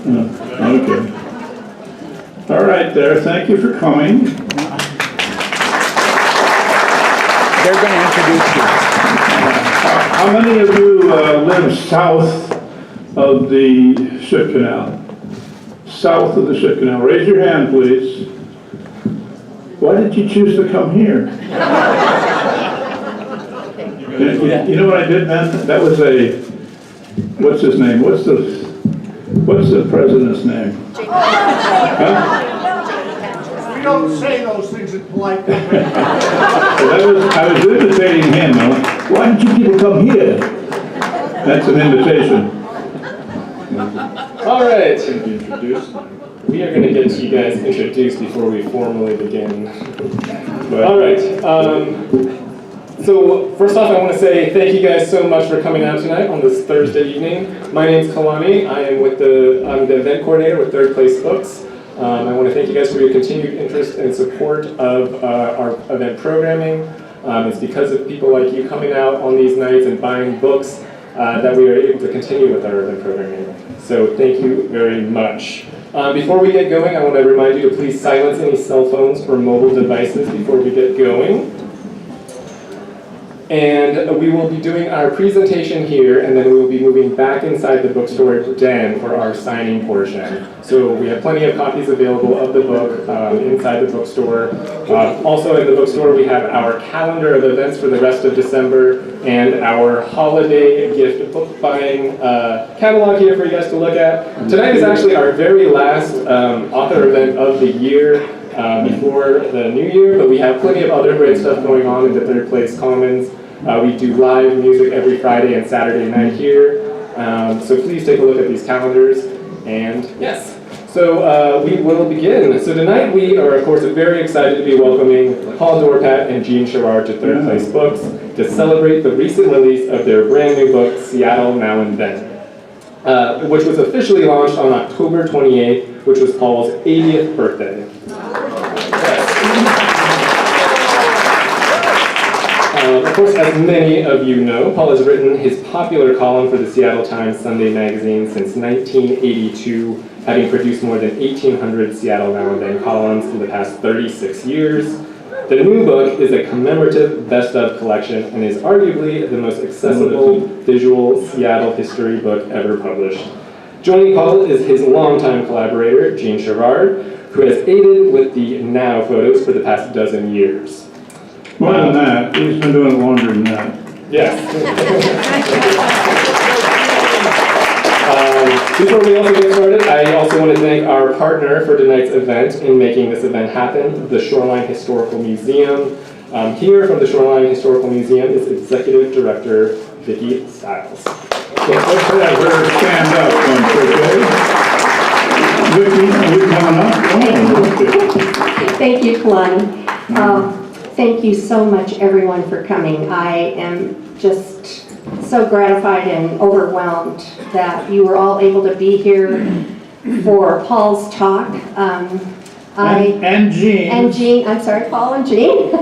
Okay. All right there, thank you for coming. They're going to introduce you. How many of you live south of the ship canal? South of the ship canal. Raise your hand, please. Why did you choose to come here? You know what I did, man? That was what's his name? What's the president's name? Huh? We don't say those things in polite language. I was imitating him. Why did you people come here? That's an invitation. All right. We are going to get you guys introduced before we formally begin. All right. So first off, I want to say thank you guys so much for coming out tonight on this Thursday evening. My name's Kalani. I'm the event coordinator with Third Place Books. I want to thank you guys for your continued interest and support of our event programming. It's because of people like you coming out on these nights and buying books that we are able to continue with our event programming. So thank you very much. Before we get going, I want to remind you to please silence any cell phones or mobile devices before we get going. And we will be doing our presentation here, and then we will be moving back inside the bookstore den for our signing portion. So we have plenty of copies available of the book inside the bookstore. Also in the bookstore, we have our calendar of events for the rest of December and our holiday gift book buying catalog here for you guys to look at. Tonight is actually our very last author event of the year before the new year, but we have plenty of other great stuff going on in the Third Place Commons. We do live music every Friday and Saturday night here. So please take a look at these calendars. And yes, so we will begin. So tonight we are, of course, very excited to be welcoming Paul Dorpat and Jean Sherrard to Third Place Books to celebrate the recent release of their brand new book, Seattle Now and Then, which was officially launched on October 28th, which was Paul's 80th birthday. Of course, as many of you know, Paul has written his popular column for the Seattle Times Sunday magazine since 1982, having produced more than 1,800 Seattle Now and Then columns in the past 36 years. The new book is a commemorative best-of collection and is arguably the most accessible visual Seattle history book ever published. Joining Paul is his longtime collaborator, Jean Sherrard, who has aided with the Now photos for the past dozen years. More than that, he's been doing it longer than that. Yes. Before we also get started, I also want to thank our partner for tonight's event in making this event happen, the Shoreline Historical Museum. Here from the Shoreline Historical Museum is Executive Director Vicki Stiles. So let's have her stand up one quick. Vicki, are you coming up? Oh, Thank you, Kalani. Thank you so much, everyone, for coming. I am just so gratified and overwhelmed that you were all able to be here for Paul's talk. And Jean. And Jean, I'm sorry, Paul and Jean.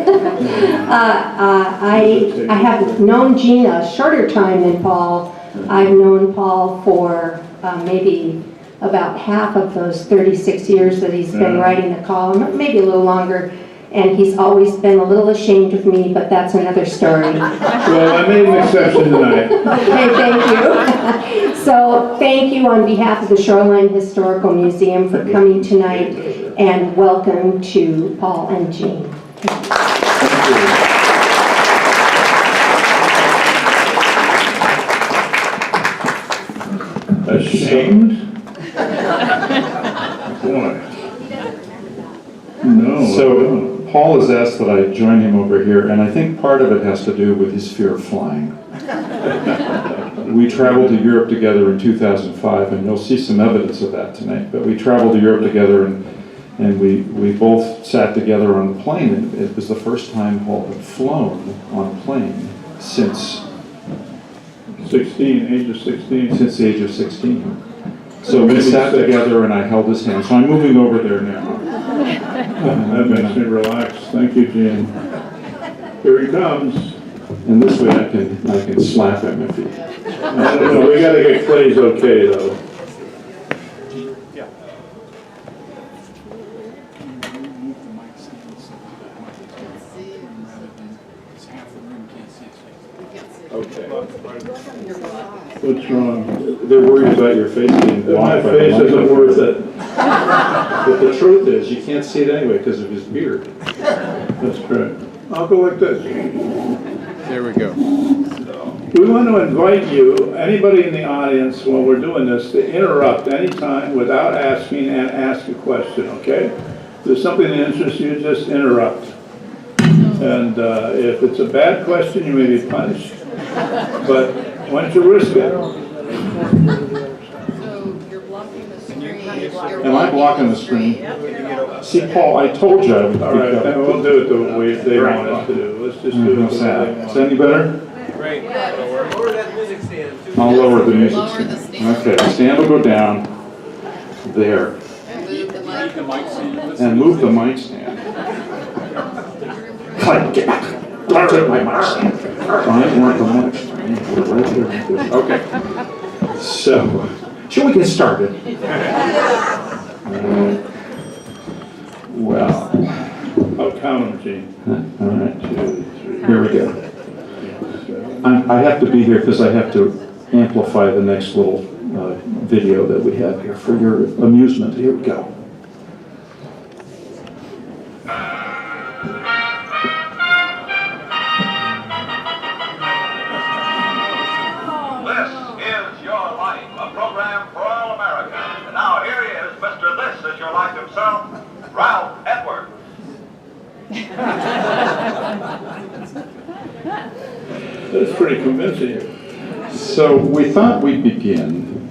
I have known Jean a shorter time than Paul. I've known Paul for maybe about half of those 36 years that he's been writing the column, maybe a little longer. And he's always been a little ashamed of me, but that's another story. Well, I made an exception tonight. Okay, thank you. So thank you on behalf of the Shoreline Historical Museum for coming tonight, and welcome to Paul and Jean. Thank you. Ashamed? Boy. No. So Paul has asked that I join him over here, and I think part of it has to do with his fear of flying. We traveled to Europe together in 2005, and you'll see some evidence of that tonight. But we traveled to Europe together, and we both sat together on the plane, and it was the first time Paul had flown on a plane since 16, age of 16. Since the age of 16. So we sat together, and I held his hand. So I'm moving over there now. That makes me relax. Thank you, Jean. Here he comes. And this way I can slap him if he... I don't know, we gotta get Clay's okay, though. Okay. What's wrong? They're worried about your face being blocked. My by the face isn't microphone. worth it. But the truth is, you can't see it anyway because of his beard. That's correct. I'll go like this. There we go. We want to invite you, anybody in the audience, while we're doing this, to interrupt anytime without asking and ask a question, okay? If there's something that interests you, just interrupt. And if it's a bad question, you may be punished. But why don't you risk it? So you're blocking the screen. Am I blocking the screen? See, Paul, I told you I would. All right, then we'll do it the way they want us to do. Let's just do it the way they Is want. that any better? Great. Lower that music stand. I'll lower the music. Lower the stand. Okay, stand will go down. There. And move the mic. And move the mic stand. Get my mic stand. Fine, want the mic stand. We're right there. Okay. So, shall we get started? Well, I'll count them, Gene. all right. 2, 3. Here we go. I have to be here because I have to amplify the next little video that we have here for your amusement. Here we go. This is Your Life, a program for all America. And now here he is, Mr. This Is Your Life himself, Ralph Edwards. That's pretty convincing. So we thought we'd begin,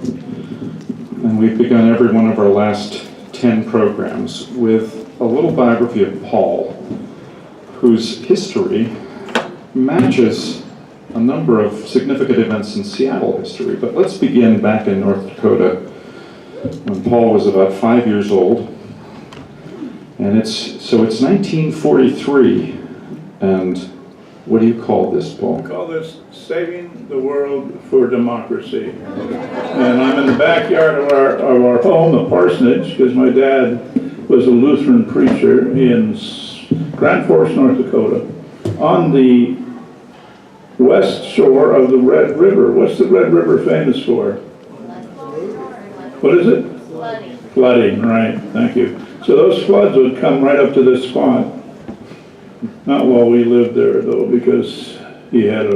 and we've begun every one of our last 10 programs with a little biography of Paul, whose history matches a number of significant events in Seattle history. But let's begin back in North Dakota when Paul was about 5 years old. And it's 1943, and what do you call this, Paul? We call this Saving the World for Democracy. And I'm in the backyard of our home, the parsonage, because my dad was a Lutheran preacher in Grand Forks, North Dakota, on the west shore of the Red River. What's the Red River famous for? What is it? Flooding. Flooding, right, thank you. So those floods would come right up to this spot. Not while we lived there, though, because he had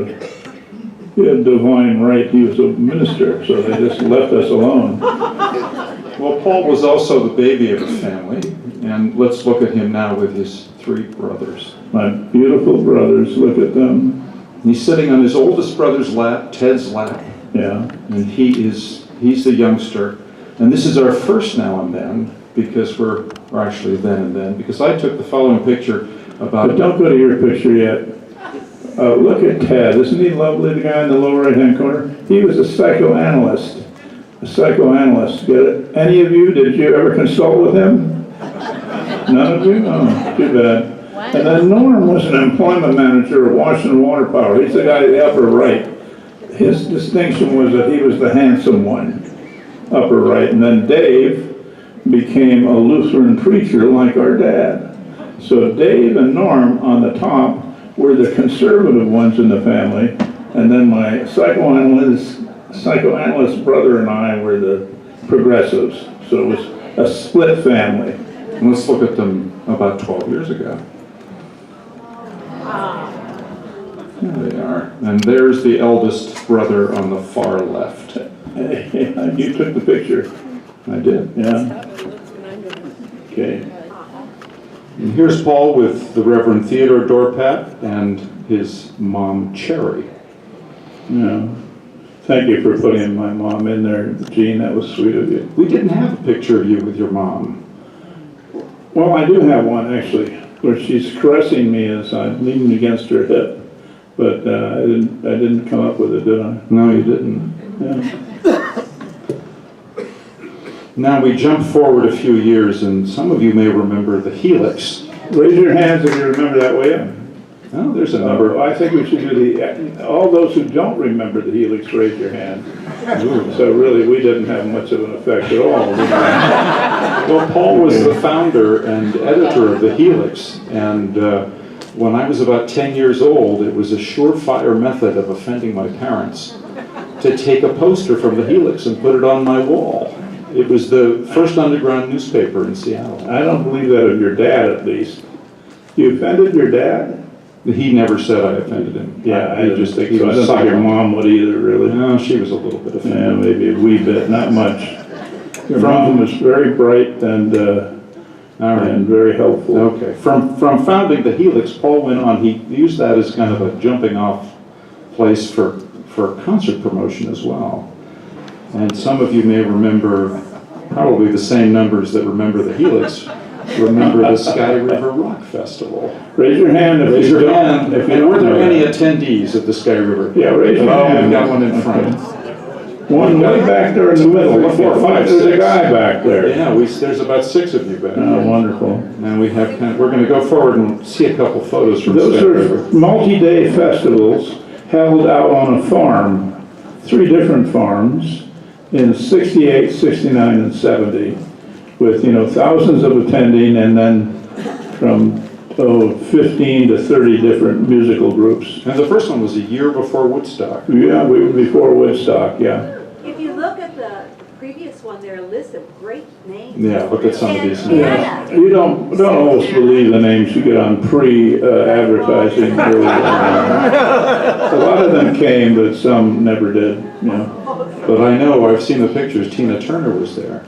divine right. He was a minister, so they just left us alone. Well, Paul was also the baby of the family, and let's look at him now with his 3 brothers. My beautiful brothers, look at them. He's sitting on his oldest brother's lap, Ted's lap, Yeah, and he's the youngster. And this is our first now and then, because or actually then and then, because I took the following picture about... but don't go to your picture yet. Look at Ted. Isn't he lovely, the guy in the lower right-hand corner? He was a psychoanalyst. A psychoanalyst, get it? Any of you, did you ever consult with him? None of you? Oh, too bad. And then Norm was an employment manager at Washington Water Power. He's the guy in the upper right. His distinction was that he was the handsome one, upper right. And then Dave became a Lutheran preacher like our dad. So Dave and Norm on the top were the conservative ones in the family, and then my psychoanalyst brother and I were the progressives. So it was a split family. And let's look at them about 12 years ago. There they are. And there's the eldest brother on the far left. You took the picture. I did. Yeah. Okay. And here's Paul with the Reverend Theodore Dorpat and his mom, Cherry. Yeah. Thank you for putting my mom in there, Gene. That was sweet of you. We didn't have a picture of you with your mom. Well, I do have one, actually, where she's caressing me as I'm leaning against her hip. But I didn't come up with it, did I? No, you didn't. Yeah. Now we jump forward a few years, and some of you may remember the Helix. Raise your hands if you remember that, will you? Oh, there's a number. I think we should do all those who don't remember the Helix, raise your hand. So really, we didn't have much of an effect at all. Well, Paul was the founder and editor of the Helix, and when I was about 10 years old, it was a surefire method of offending my parents to take a poster from the Helix and put it on my wall. It was the first underground newspaper in Seattle. I don't believe that of your dad, at least. You offended your dad? He never said I offended him. Yeah, I He just think he so. I was don't think your silent. mom would either, really. No, she was a little bit Yeah, offended. maybe a wee bit, not much. Your mom was very bright and All right. very helpful. Okay. From founding the Helix, Paul went on. He used that as kind of a jumping off place for concert promotion as well. And some of you may remember, probably the same numbers that remember the Helix, remember the Sky River Rock Festival. Raise your hand if Raise you your don't. hand. If you And don't were there know any that. attendees at the Sky River? Yeah, raise your Oh, hand. we've got one in front. One way back there in the middle. Look, 4, 5, there's a 6. guy back there. Yeah, there's about 6 of you back Oh, there. wonderful. And we have we're going to go forward and see a couple photos from Those Sky are River. multi-day festivals held out on a farm, 3 different farms in 68, 69, and 70, with, thousands of attending, and then from 15 to 30 different musical groups. And the first one was a year before Woodstock. Yeah, we were before Woodstock, yeah. If you look at the previous one, there are a list of great names. Yeah, look at some of these. Yeah, you don't always believe the names you get on pre-advertising. A lot of them came, but some never did, But I know, I've seen the pictures, Tina Turner was there.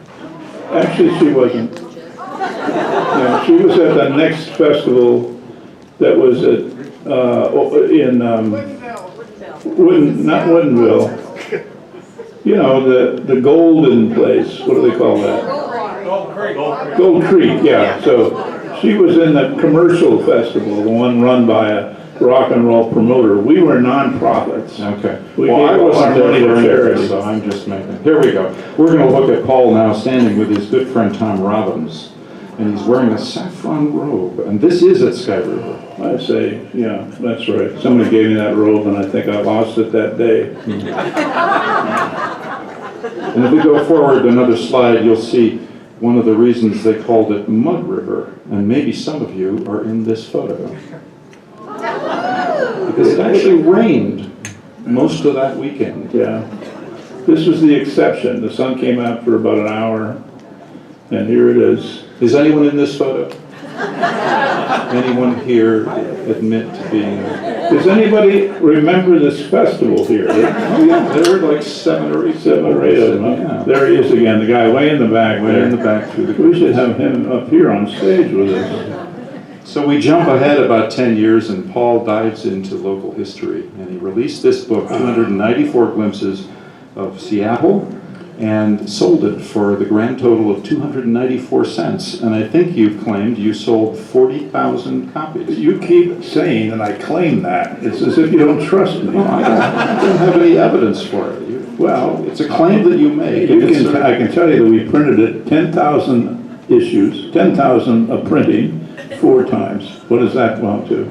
Actually, she wasn't. Yeah, she was at the next festival that was in, not Woodinville. The golden place, what do they call that? Gold Creek, yeah. So she was in the commercial festival, the one run by a rock and roll promoter. We were nonprofits. Okay. We Well, I gave all wasn't our money there to for anything, charity. so I'm just making, here we go. We're going to look at Paul now standing with his good friend Tom Robbins, and he's wearing a saffron robe, and this is at Sky River. I say, yeah, that's right. Somebody gave me that robe and I think I lost it that day. And if we go forward another slide, you'll see one of the reasons they called it Mud River, and maybe some of you are in this photo. Because it actually rained most of that weekend. Yeah. This was the exception. The sun came out for about an hour, and here it is. Is anyone in this photo? Anyone here admit to being? Does anybody remember this festival here? Oh yeah, there were like 7 or 8 of them. Yeah. There he is again, the guy way in the back Way in the there. back through the. We should have him up here on stage with us. So we jump ahead about 10 years and Paul dives into local history, and he released this book, 294 Glimpses of Seattle, and sold it for the grand total of 294 cents. And I think you've claimed you sold 40,000 copies. You keep saying, and I claim that, it's as if you don't trust me. No, I don't have any evidence for it. Well, It's a claim that you make. I can tell you that we printed it 10,000 issues, 10,000 of printing, 4 times. What does that amount to?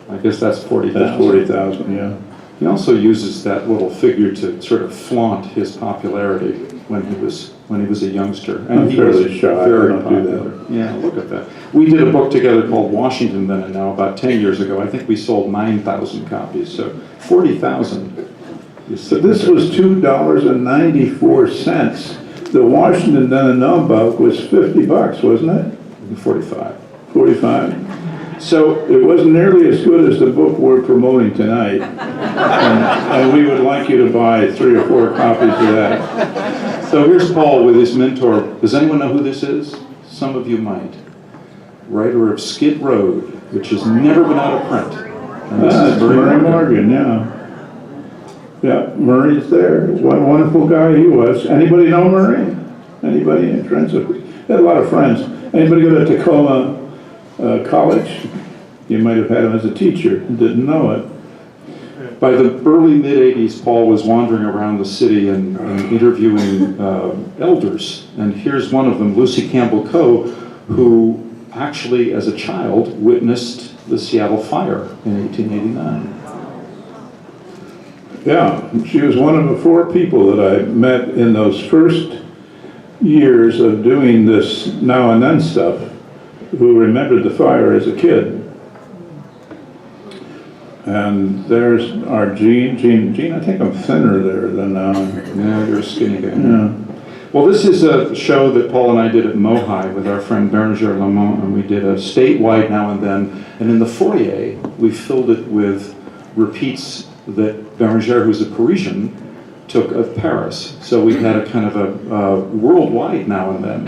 I guess that's 40,000. That's 40,000, yeah. He also uses that little figure to sort of flaunt his popularity when he was a youngster. I'm he was fairly shy. I very don't do that. popular. Yeah, look at that. We did a book together called Washington Then and Now about 10 years ago. I think we sold 9,000 copies, so 40,000. So this was $2.94. The Washington Then and Now book was $50, wasn't it? 45. 45. So It wasn't nearly as good as the book we're promoting tonight. And we would like you to buy 3 or 4 copies of that. So here's Paul with his mentor. Does anyone know who this is? Some of you might. Writer of Skid Road, which has never been out of print. And this is That's Murray Morgan, yeah. Yeah, Murray's there. What a wonderful guy he was. Anybody know Murray? Anybody in friends? Had a lot of friends. Anybody go to Tacoma College? You might have had him as a teacher and didn't know it. By the early mid-'80s, Paul was wandering around the city and interviewing elders. And here's one of them, Lucy Campbell Coe, who actually, as a child, witnessed the Seattle fire in 1889. Yeah, she was one of the 4 people that I met in those first years of doing this now and then stuff, who remembered the fire as a kid. And there's our Jean, I think I'm thinner there than, Yeah, you're a skinny guy. yeah. Well, this is a show that Paul and I did at Mohi with our friend Bérengère Lamont, and we did a statewide now and then. And in the foyer, we filled it with repeats that Bérengère, who's a Parisian, took of Paris. So we had a kind of a worldwide now and then.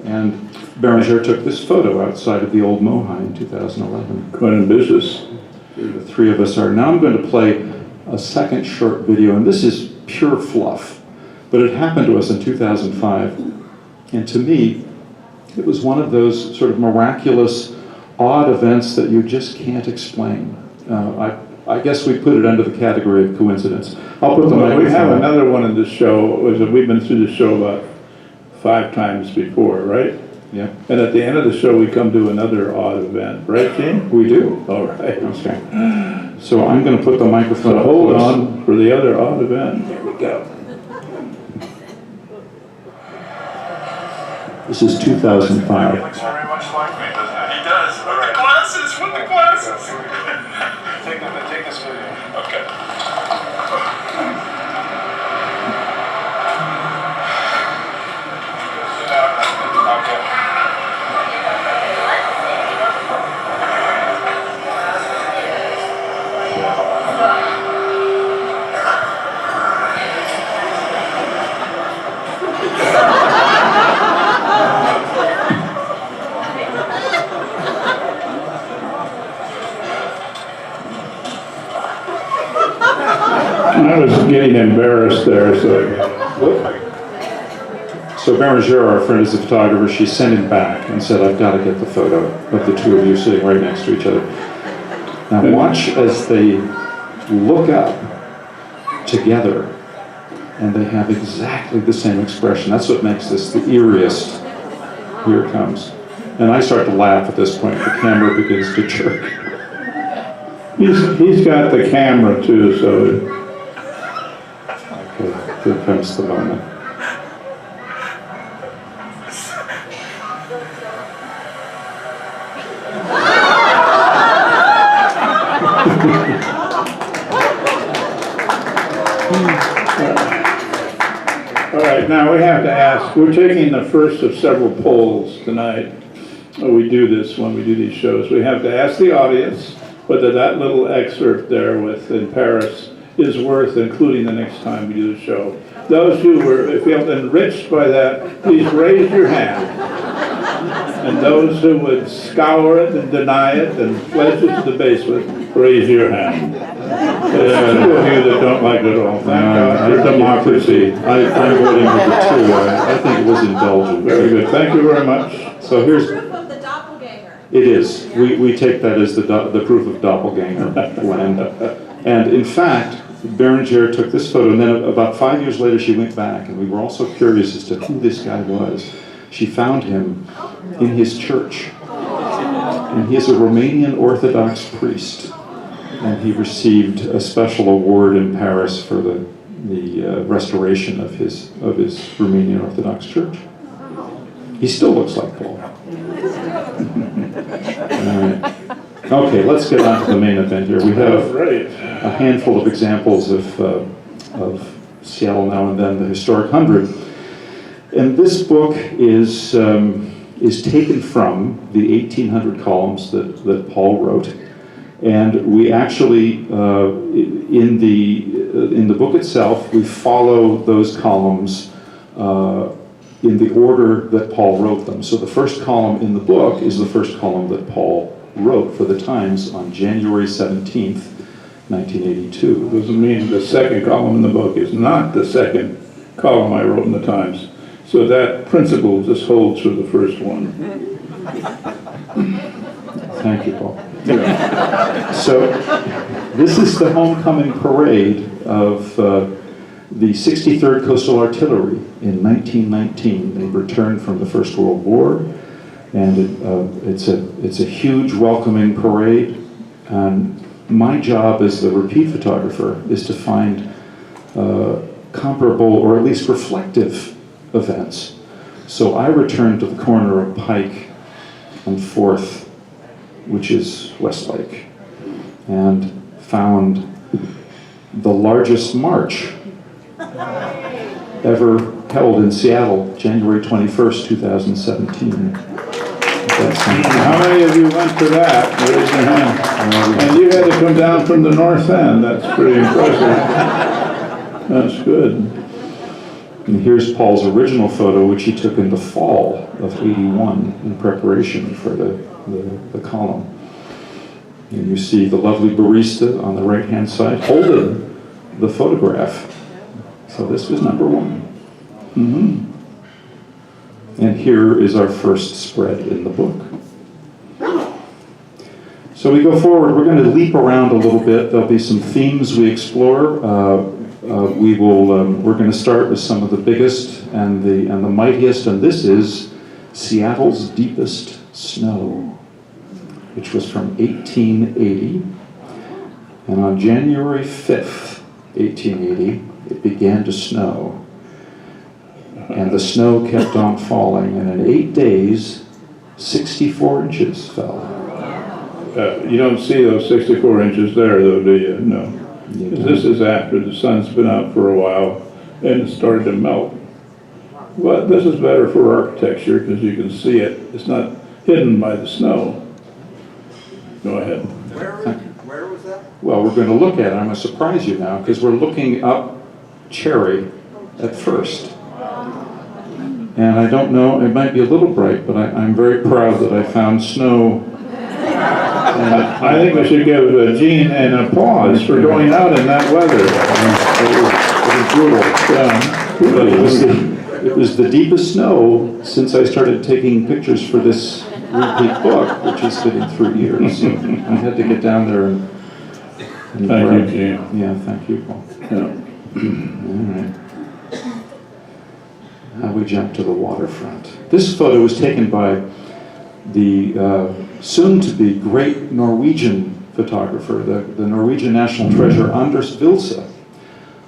And Bérengère took this photo outside of the old Mohi in 2011. Quite ambitious. Here the three of us are. Now I'm going to play a second short video, and this is pure fluff. But it happened to us in 2005, and to me, it was one of those sort of miraculous, odd events that you just can't explain. I guess we put it under the category of coincidence. I'll put the microphone. We have another one in this show. We've been through the show about 5 times before, right? Yeah. And at the end of the show, we come to another odd event, right, Gene? We do. All right. Okay. So I'm going to put the microphone So up hold close. on for the other odd event. Here we go. This is 2005. He looks very much like me, doesn't he? He does. With the glasses, with the glasses. Take this video. Okay. I was getting embarrassed there, So Bérengère, our friend, is a photographer. She sent him back and said, I've got to get the photo of the two of you sitting right next to each other. Now watch as they look up together, and they have exactly the same expression. That's what makes this the eeriest. Here it comes. And I start to laugh at this point. The camera begins to jerk. he's got the camera too, so Okay, here comes the moment. all right, now we have to ask, we're taking the first of several polls tonight. We do this when we do these shows. We have to ask the audience whether that little excerpt there with in Paris is worth including the next time we do the show. Those who feel enriched by that, please raise your hand. And those who would scour it and deny it and fledge it to the basement, raise your hand. There's 2 of you that don't like it at all. Thank God for democracy. I'm voting with the 2. I think it was indulgent. Very good. Thank you very much. So here's, Proof of the doppelganger. it is. We take that as the proof of doppelganger land. And in fact, Bérengère took this photo, and then about 5 years later she went back, and we were also curious as to who this guy was. She found him in his church, and he is a Romanian Orthodox priest, and he received a special award in Paris for the restoration of his Romanian Orthodox church. He still looks like Paul. All right. Okay, let's get on to the main event here. We have a handful of examples of Seattle Now and Then, the Historic 100. And this book is taken from the 1800 columns that Paul wrote. And we actually, in the book itself, we follow those columns in the order that Paul wrote them. So the first column in the book is the first column that Paul wrote for the Times on January 17th, 1982. Doesn't mean the second column in the book is not the second column I wrote in the Times. So that principle just holds for the first one. Thank you, Paul. So this is the homecoming parade of the 63rd Coastal Artillery in 1919. They returned from the First World War, and it's a huge welcoming parade. And my job as the repeat photographer is to find comparable or at least reflective events. So I returned to the corner of Pike and 4th, which is Westlake. and found the largest march ever held in Seattle, January 21st, 2017. How many of you went to that? Raise your hand. And you had to come down from the north end. That's pretty impressive. That's good. And here's Paul's original photo, which he took in the fall of '81 in preparation for the column. And you see the lovely barista on the right-hand side holding the photograph. So this was number one. Mm-hmm. And here is our first spread in the book. So we go forward, we're going to leap around a little bit. There'll be some themes we explore. We're going to start with some of the biggest and the mightiest, and this is Seattle's deepest snow, which was from 1880. And on January 5th, 1880, it began to snow. And the snow kept on falling, and in 8 days, 64 inches fell. You don't see those 64 inches there, though, do you? No. 'Cause this is after the sun's been out for a while and it started to melt. But this is better for architecture because you can see it. It's not hidden by the snow. Go ahead. Where was that? Well, we're going to look at it. I'm going to surprise you now, because we're looking up Cherry at first. And I don't know, it might be a little bright, but I'm very proud that I found snow. I think we should give Jean an applause for going out in that weather. It was brutal. It was the deepest snow since I started taking pictures for this repeat book, which has been in 3 years. So I had to get down there and Thank you, Jean. Yeah, thank you, Paul. Yeah. All right. Now we jump to the waterfront. This photo was taken by the soon-to-be great Norwegian photographer, the Norwegian national treasure Anders Vilse.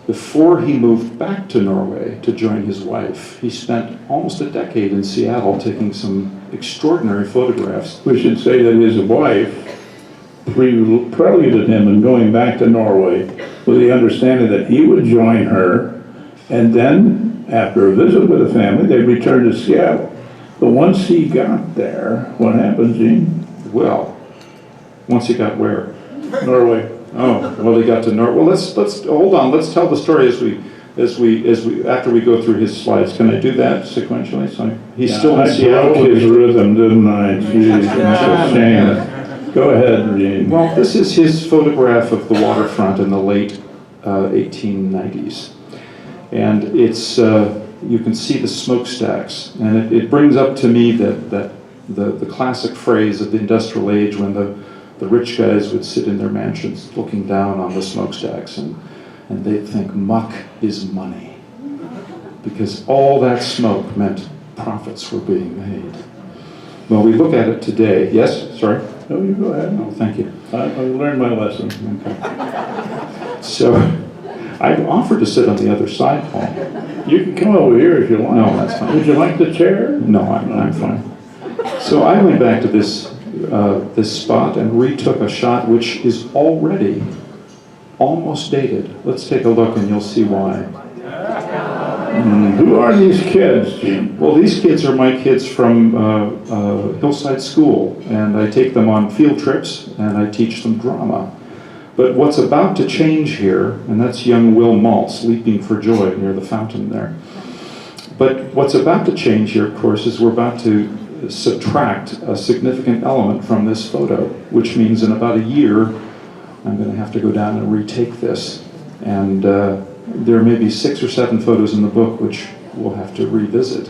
Before he moved back to Norway to join his wife, he spent almost a decade in Seattle taking some extraordinary photographs. We should say that his wife preluded him in going back to Norway with the understanding that he would join her, and then, after a visit with the family, they returned to Seattle. But once he got there, what happened, Gene? Well, once he got where? Norway. Oh, well, he got to Norway. Well, let's hold on. Let's tell the story after we go through his slides. Can I do that sequentially? So he's still in Seattle. I broke his rhythm, didn't I? Jeez, that's a shame. Go ahead, Gene. Well, this is his photograph of the waterfront in the late 1890s. And it's, you can see the smokestacks. And it brings up to me that the classic phrase of the industrial age when the rich guys would sit in their mansions looking down on the smokestacks and they'd think muck is money. Because all that smoke meant profits were being made. Well, we look at it today. Yes? Sorry? No, you go ahead. Oh, thank you. I learned my lesson. Okay. So, I offered to sit on the other side, Paul. You can come over here if you want. No, that's fine. Would you like the chair? No, I'm fine. So I went back to this spot and retook a shot which is already almost dated. Let's take a look and you'll see why. Who are these kids, Gene? Well, these kids are my kids from Hillside School, and I take them on field trips and I teach them drama. But what's about to change here, and that's young Will Maltz leaping for joy near the fountain there. But what's about to change here, of course, is we're about to subtract a significant element from this photo, which means in about a year, I'm going to have to go down and retake this. And there may be 6 or 7 photos in the book which we'll have to revisit.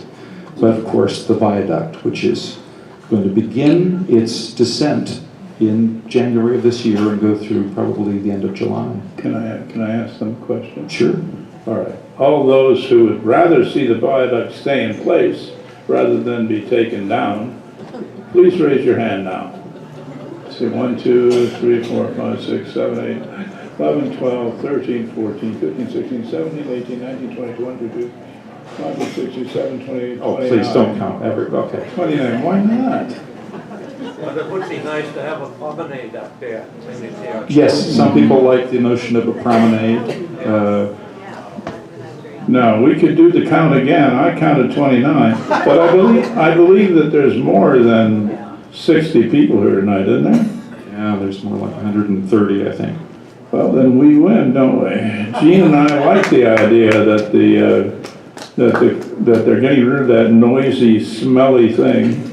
But of course, the viaduct, which is going to begin its descent in January of this year and go through probably the end of July. Can I ask them a question? Sure. All right. All those who would rather see the viaduct stay in place rather than be taken down, please raise your hand now. See, 1, 2, 3, 4, 5, 6, 7, 8, 11, 12, 13, 14, 15, 16, 17, 18, 19, 20, 22, 25, 26, 27, 28, 29. Oh, please don't count every, okay. 29, why not? But it would be nice to have a promenade up there. Yes, some people like the notion of a promenade. No, we could do the count again. I counted 29, but I believe that there's more than 60 people here tonight, isn't there? Yeah, there's more like 130, I think. Well, then we win, don't we? Jean and I like the idea that that they're getting rid of that noisy, smelly thing.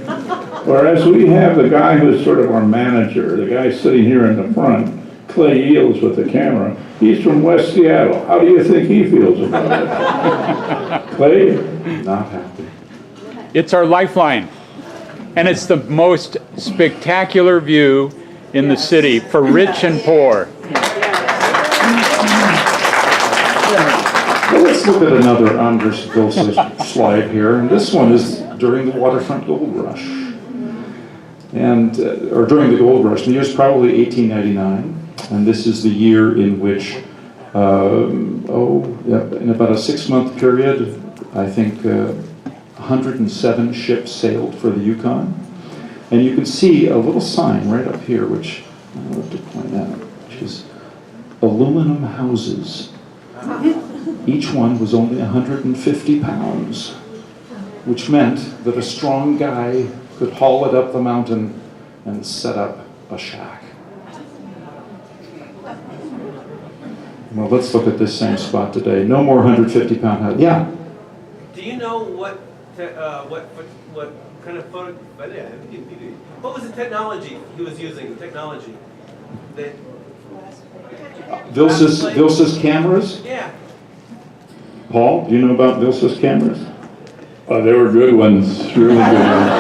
Whereas we have the guy who's sort of our manager, the guy sitting here in the front, Clay Yields with the camera. He's from West Seattle. How do you think he feels about it? Clay? Not happy. It's our lifeline. And it's the most spectacular view in the city for rich and poor. Well, let's look at another Anders Vilsa slide here. And this one is during the waterfront gold rush. And, or during the gold rush. The year's probably 1899. And this is the year in which, in about a 6-month period, I think 107 ships sailed for the Yukon. And you can see a little sign right up here, which I love to point out, which is aluminum houses. Each one was only 150 pounds, which meant that a strong guy could haul it up the mountain and set up a shack. Well, let's look at this same spot today. No more 150-pound houses. Yeah. Do you know what kind of photo? What was the technology he was using? Technology. Vilsa's cameras? Yeah. Paul, do you know about Vilsa's cameras? They were good ones, really good ones.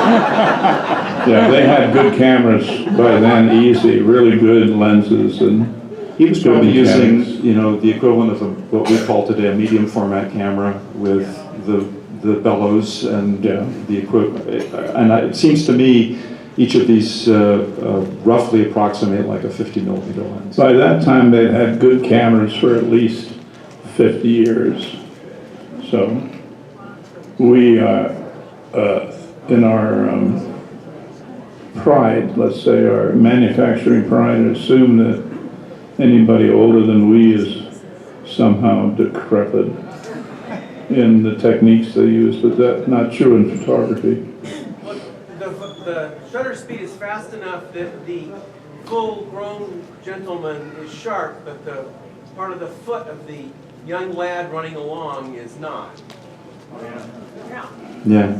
Yeah, they had good cameras by then, easy, really good lenses, and he was good probably using, mechanics. the equivalent of what we call today a medium format camera with the bellows and the equipment. And it seems to me each of these roughly approximate like a 50 millimeter lens. By that time, they had good cameras for at least 50 years. So we, in our pride, let's say our manufacturing pride, assume that anybody older than we is somehow decrepit in the techniques they use, but that's not true in photography. The shutter speed is fast enough that the full-grown gentleman is sharp, but the part of the foot of the young lad running along is not. Yeah.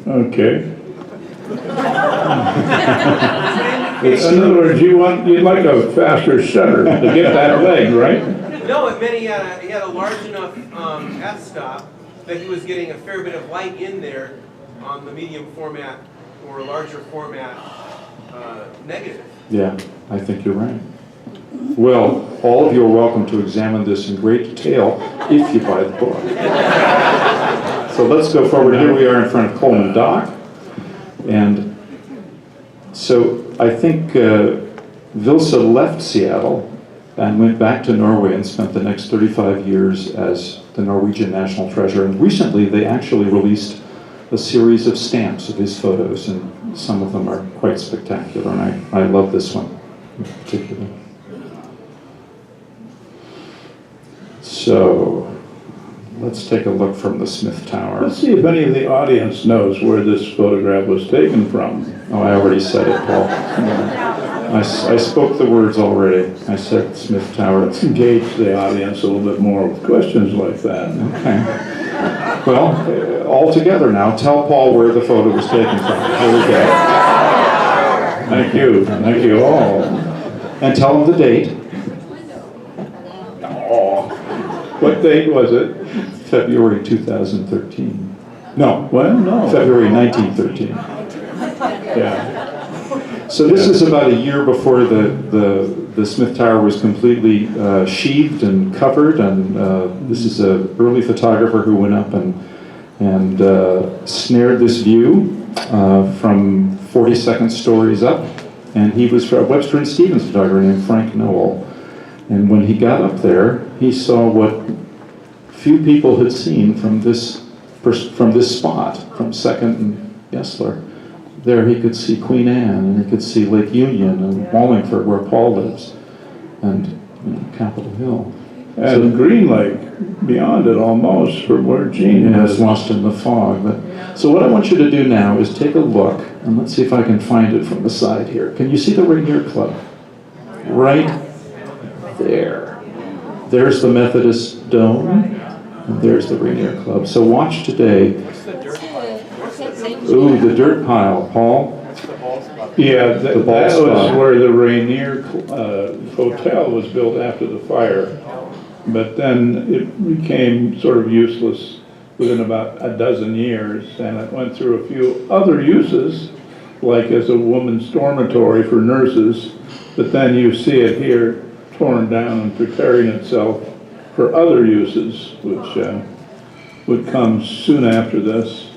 Okay. In other words, you'd like a faster shutter to get that leg, right? No, it meant he had a large enough f-stop that he was getting a fair bit of light in there on the medium format or larger format negative. Yeah, I think you're right. Well, all of you are welcome to examine this in great detail if you buy the book. So let's go forward. Here we are in front of Coleman Dock. And so I think Vilsa left Seattle and went back to Norway and spent the next 35 years as the Norwegian national treasure. And recently they actually released a series of stamps of his photos, and some of them are quite spectacular, and I love this one in particular. So let's take a look from the Smith Tower. Let's see if any of the audience knows where this photograph was taken from. Oh, I already said it, Paul. I spoke the words already. I said Smith Tower. Let's engage the audience a little bit more with questions like that. Okay. Well, all together now, tell Paul where the photo was taken from. Here we go. Thank you. Thank you all. And tell him the date. Oh, what date was it? February 2013. No, Well, no. February 1913. Yeah. So this is about a year before the Smith Tower was completely sheathed and covered, and this is an early photographer who went up and snared this view from 42nd stories up, and he was a Webster and Stevens photographer named Frank Noel. And when he got up there, he saw what few people had seen from this spot, from 2nd and Yesler. there he could see Queen Anne, and he could see Lake Union and Wallingford, where Paul lives, and Capitol Hill. And Green Lake, beyond it almost, from where Jean Yeah, is. it's lost in the fog. So what I want you to do now is take a look, and let's see if I can find it from the side here. Can you see the Rainier Club? Right there. There's the Methodist Dome, and there's the Rainier Club. So watch today. Ooh, the dirt pile, Paul. Yeah, that The ball was spot. where the Rainier Hotel was built after the fire. But then it became sort of useless within about a dozen years, and it went through a few other uses, like as a woman's dormitory for nurses. But then you see it here torn down and preparing itself for other uses, which would come soon after this.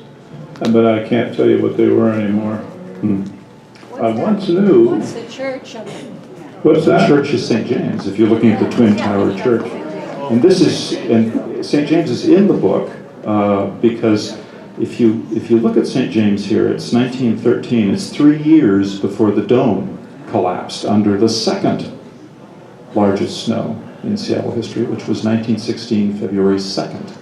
But I can't tell you what they were anymore. I once knew. What's the church of it? What's The that? church is St. James, if you're looking at the Twin Tower Church. And this is, and St. James is in the book, because if you look at St. James here, it's 1913, it's 3 years before the dome collapsed under the second largest snow in Seattle history, which was 1916, February 2nd.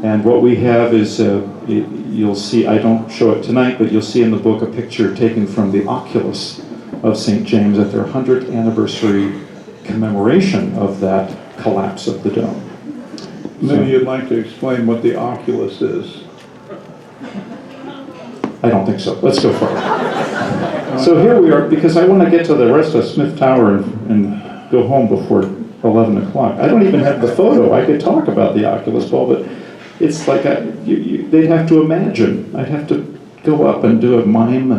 And what we have is, you'll see, I don't show it tonight, but you'll see in the book a picture taken from the oculus of St. James at their 100th anniversary commemoration of that collapse of the dome. Maybe you'd like to explain what the oculus is. I don't think so. Let's go forward. So here we are, because I want to get to the rest of Smith Tower and go home before 11 o'clock. I don't even have the photo. I could talk about the oculus, Paul, but it's like they'd have to imagine. I'd have to go up and do a mime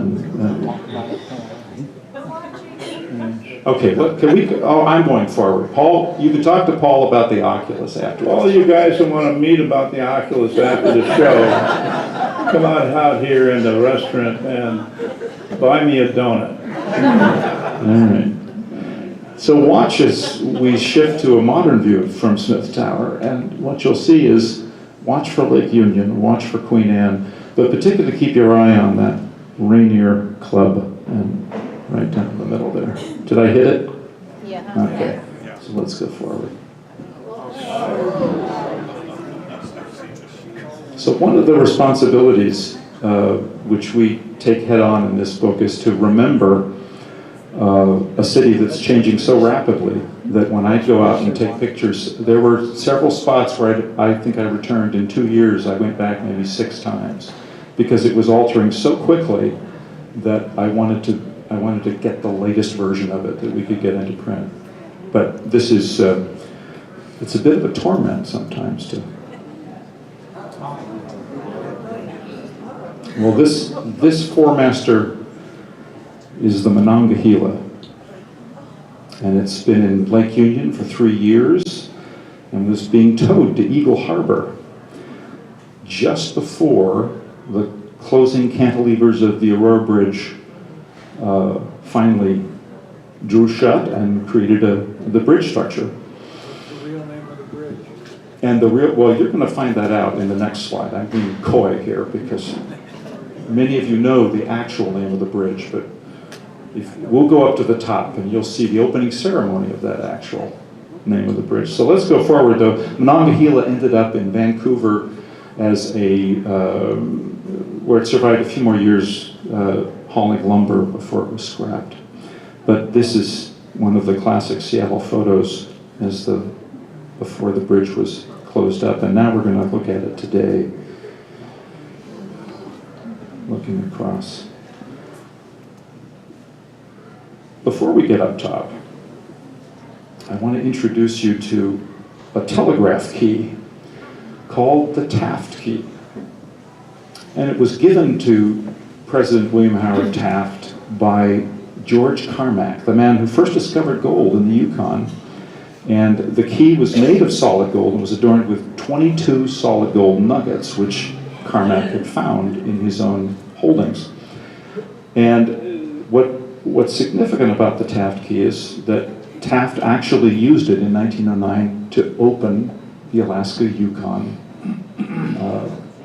Okay, look, can we, I'm going forward. Paul, you can talk to Paul about the oculus afterwards. All you guys who want to meet about the oculus after the show, come on out here in the restaurant and buy me a donut. All right. So watch as we shift to a modern view from Smith Tower, and what you'll see is watch for Lake Union, watch for Queen Anne, but particularly keep your eye on that Rainier Club and right down in the middle there. Did I hit it? Yeah. Okay. So let's go forward. So one of the responsibilities which we take head on in this book is to remember a city that's changing so rapidly that when I go out and take pictures, there were several spots where I think I returned in 2 years. I went back maybe 6 times because it was altering so quickly that I wanted to get the latest version of it that we could get into print. But this is, it's a bit of a torment sometimes to. Well, this four-master is the Monongahela, and it's been in Lake Union for 3 years and was being towed to Eagle Harbor just before the closing cantilevers of the Aurora Bridge finally drew shut and created the bridge structure. What's the real name of the bridge? And well, you're going to find that out in the next slide. I'm being coy here because many of you know the actual name of the bridge, but we'll go up to the top and you'll see the opening ceremony of that actual name of the bridge. So let's go forward though. Monongahela ended up in Vancouver as where it survived a few more years hauling lumber before it was scrapped. But this is one of the classic Seattle photos before the bridge was closed up. And now we're going to look at it today, looking across. Before we get up top, I want to introduce you to a telegraph key called the Taft key. And it was given to President William Howard Taft by George Carmack, the man who first discovered gold in the Yukon. And the key was made of solid gold and was adorned with 22 solid gold nuggets, which Carmack had found in his own holdings. And what's significant about the Taft key is that Taft actually used it in 1909 to open the Alaska-Yukon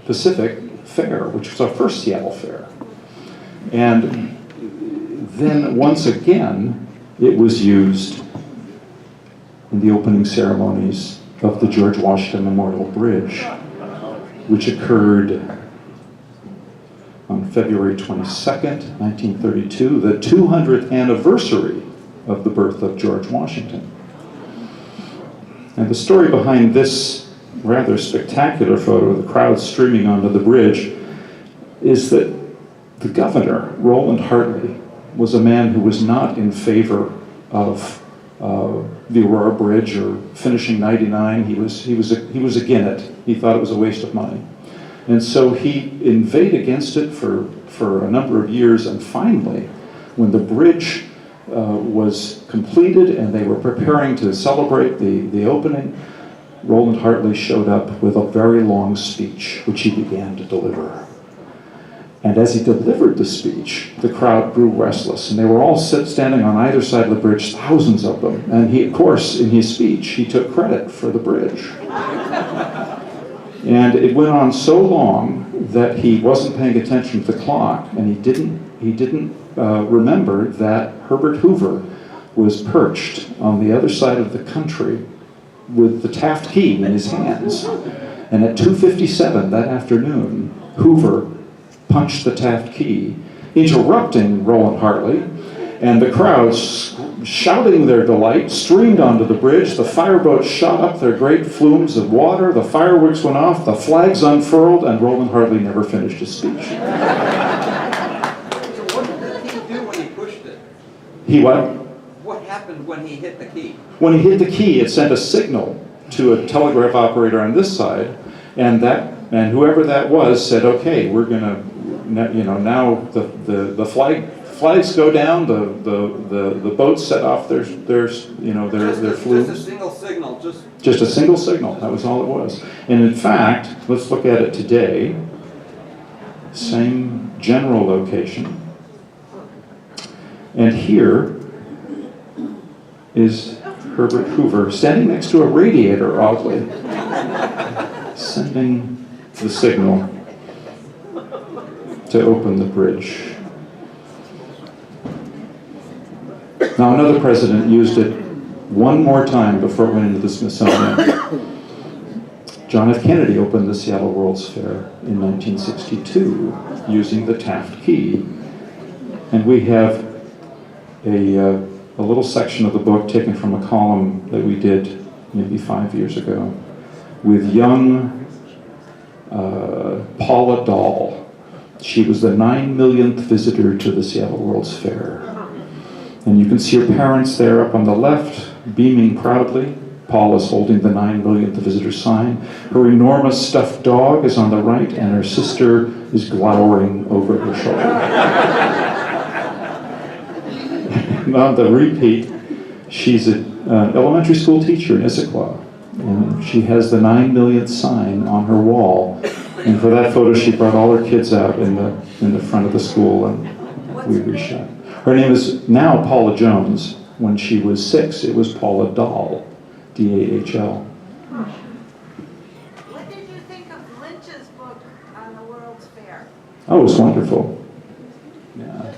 Pacific Fair, which was our first Seattle Fair. And then once again, it was used in the opening ceremonies of the George Washington Memorial Bridge, which occurred on February 22nd, 1932, the 200th anniversary of the birth of George Washington. And the story behind this rather spectacular photo of the crowd streaming onto the bridge is that the governor, Roland Hartley, was a man who was not in favor of the Aurora Bridge or finishing 99. He was against it. He thought it was a waste of money. And so he inveighed against it for a number of years, and finally, when the bridge was completed and they were preparing to celebrate the opening, Roland Hartley showed up with a very long speech, which he began to deliver. And as he delivered the speech, the crowd grew restless, and they were all standing on either side of the bridge, thousands of them. And he, of course, in his speech, he took credit for the bridge. And it went on so long that he wasn't paying attention to the clock, and he didn't remember that Herbert Hoover was perched on the other side of the country with the Taft key in his hands. And at 2:57 that afternoon, Hoover punched the Taft key, interrupting Roland Hartley, and the crowds, shouting their delight, streamed onto the bridge. The fireboats shot up their great flumes of water, the fireworks went off, the flags unfurled, and Roland Hartley never finished his speech. So what did he do when he pushed it? He what? What happened when he hit the key? When he hit the key, it sent a signal to a telegraph operator on this side, and whoever that was said, "Okay, we're gonna, now the flags go down, the boats set off their flumes." Just a single signal, Just a single signal. That was all it was. And in fact, let's look at it today. Same general location, and here is Herbert Hoover standing next to a radiator, oddly, sending the signal to open the bridge. Now another president used it one more time before it went into the Smithsonian. John F. Kennedy opened the Seattle World's Fair in 1962 using the Taft key. And we have a little section of the book taken from a column that we did maybe 5 years ago with young Paula Dahl. She was the 9 millionth visitor to the Seattle World's Fair. And you can see her parents there up on the left, beaming proudly. Paula's holding the 9 millionth visitor sign. Her enormous stuffed dog is on the right, and her sister is glowering over her shoulder. On the repeat, she's an elementary school teacher in Issaquah, and she has the 9 millionth sign on her wall. And for that photo, she brought all her kids out in the front of the school, and we reshot. Her name is now Paula Jones. When she was 6, it was Paula Dahl, D-A-H-L. What did you think of Lynch's book on the World's Fair? Oh, it was wonderful. Yeah.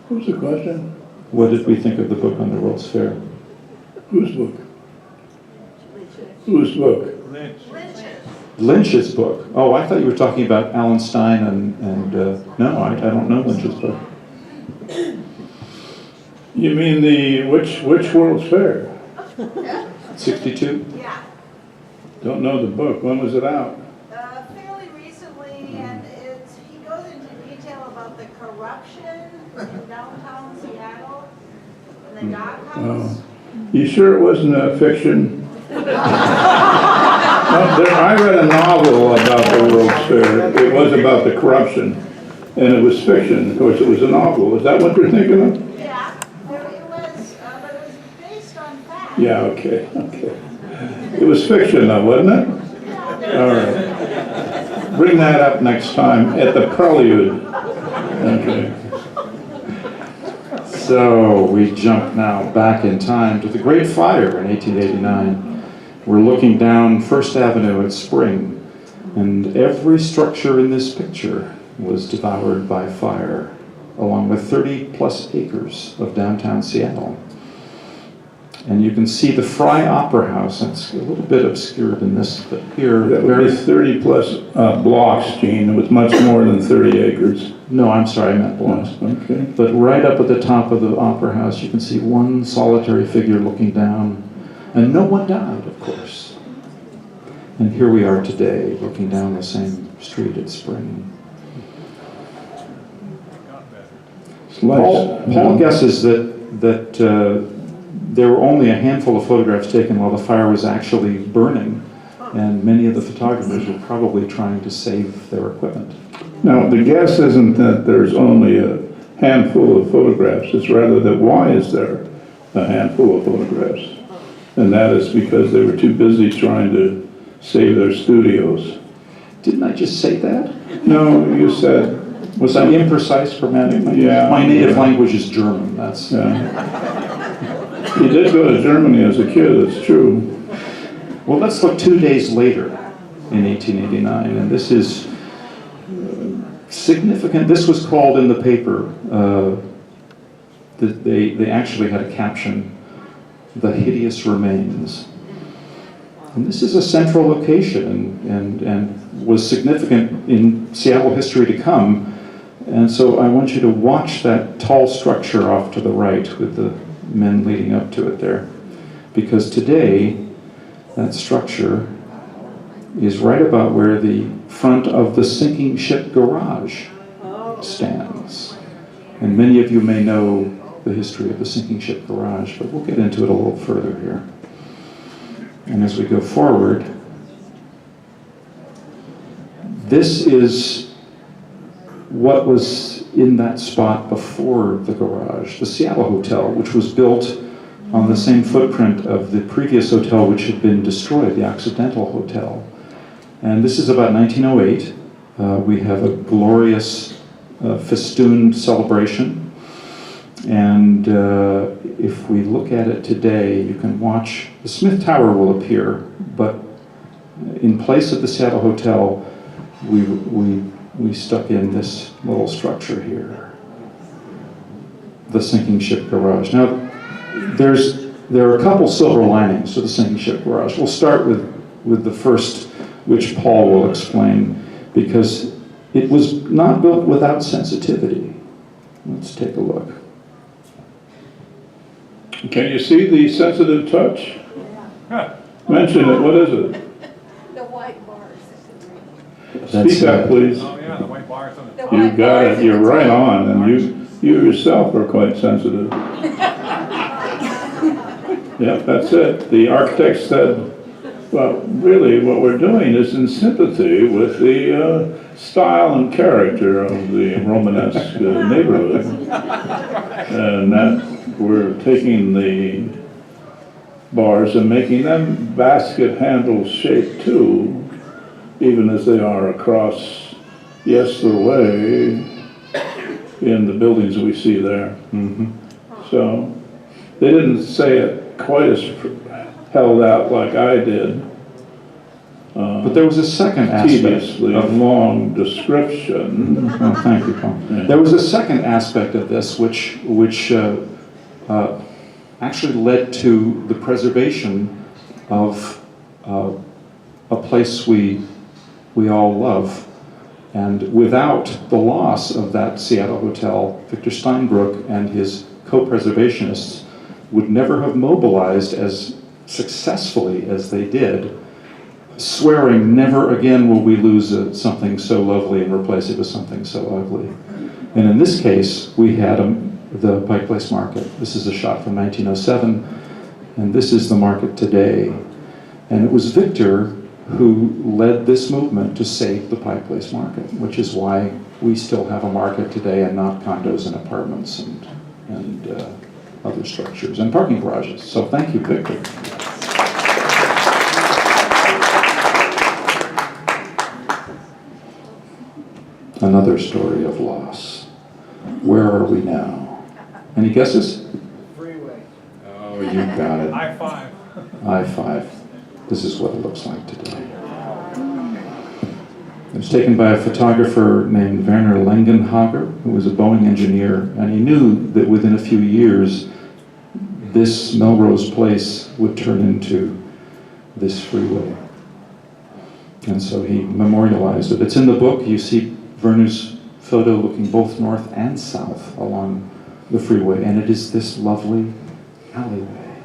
What was the question? What did we think of the book on the World's Fair? Whose book? Whose book? Lynch's book. Oh, I thought you were talking about Alan Stein and no, I don't know Lynch's book. You mean which World's Fair? 62? Yeah, Don't know the book. When was it out? fairly recently, and he goes into detail about the corruption in downtown Seattle and the doghouse. You sure it wasn't a fiction? I read a novel about the World's Fair. It was about the corruption, and it was fiction. Of course, it was a novel. Is that what you're thinking of? Yeah, it was, but it was based on fact. Yeah, okay. It was fiction, though, wasn't it? All right. Bring that up next time at the Prelude. Okay. So we jump now back in time to the Great Fire in 1889. We're looking down First Avenue at Spring, and every structure in this picture was devoured by fire, along with 30-plus acres of downtown Seattle. And you can see the Fry Opera House. It's a little bit obscured in this, but here, That would be 30-plus blocks, Gene. It was much more than 30 acres. No, I'm sorry, I meant blocks. Okay. But right up at the top of the Opera House, you can see one solitary figure looking down. And no one died, of course. And here we are today, looking down the same street at Spring. Paul guesses that there were only a handful of photographs taken while the fire was actually burning, and many of the photographers were probably trying to save their equipment. Now, the guess isn't that there's only a handful of photographs. It's rather that why is there a handful of photographs? And that is because they were too busy trying to save their studios. Didn't I just say that? No, you said... Was I imprecise grammatically? Yeah. My native language is German. That's. He did go to Germany as a kid, it's true. Well, let's look 2 days later in 1889, and this is significant. This was called in the paper, they actually had a caption, "The Hideous Remains." And this is a central location and was significant in Seattle history to come. And so I want you to watch that tall structure off to the right with the men leading up to it there. Because today, that structure is right about where the front of the sinking ship garage stands. And many of you may know the history of the sinking ship garage, but we'll get into it a little further here. And as we go forward, this is what was in that spot before the garage, the Seattle Hotel, which was built on the same footprint of the previous hotel which had been destroyed, the Occidental Hotel. And this is about 1908. We have a glorious festooned celebration. And if we look at it today, you can watch, the Smith Tower will appear, but in place of the Seattle Hotel, we stuck in this little structure here, the sinking ship garage. Now, there are a couple silver linings to the sinking ship garage. We'll start with the first, which Paul will explain, because it was not built without sensitivity. Let's take a look. Can you see the sensitive touch? Mention it, what is it? The white bars. Speak up, please. Oh, yeah, the white bars on the top. You got it, you're right on, and you yourself are quite sensitive. Yep, that's it. The architect said, well, really what we're doing is in sympathy with the style and character of the Romanesque neighborhood. And that we're taking the bars and making them basket handle shaped too, even as they are across Yesler Way in the buildings we see there. Mm-hmm. So they didn't say it quite as held out like I did. But there was a second aspect Tediously of long description. Oh, thank you, Paul. Yeah. There was a second aspect of this which actually led to the preservation of a place we all love. And without the loss of that Seattle hotel, Victor Steinbrook and his co-preservationists would never have mobilized as successfully as they did, swearing never again will we lose something so lovely and replace it with something so ugly. And in this case, we had the Pike Place Market. This is a shot from 1907, and this is the market today. And it was Victor who led this movement to save the Pike Place Market, which is why we still have a market today and not condos and apartments and other structures and parking garages. So thank you, Victor. Another story of loss. Where are we now? Any guesses? Freeway. Oh, you got it. I-5. I-5. This is what it looks like today. It was taken by a photographer named Werner Langenhager, who was a Boeing engineer, and he knew that within a few years, this Melrose Place would turn into this freeway. And so he memorialized it. It's in the book. You see Werner's photo looking both north and south along the freeway, and it is this lovely alleyway.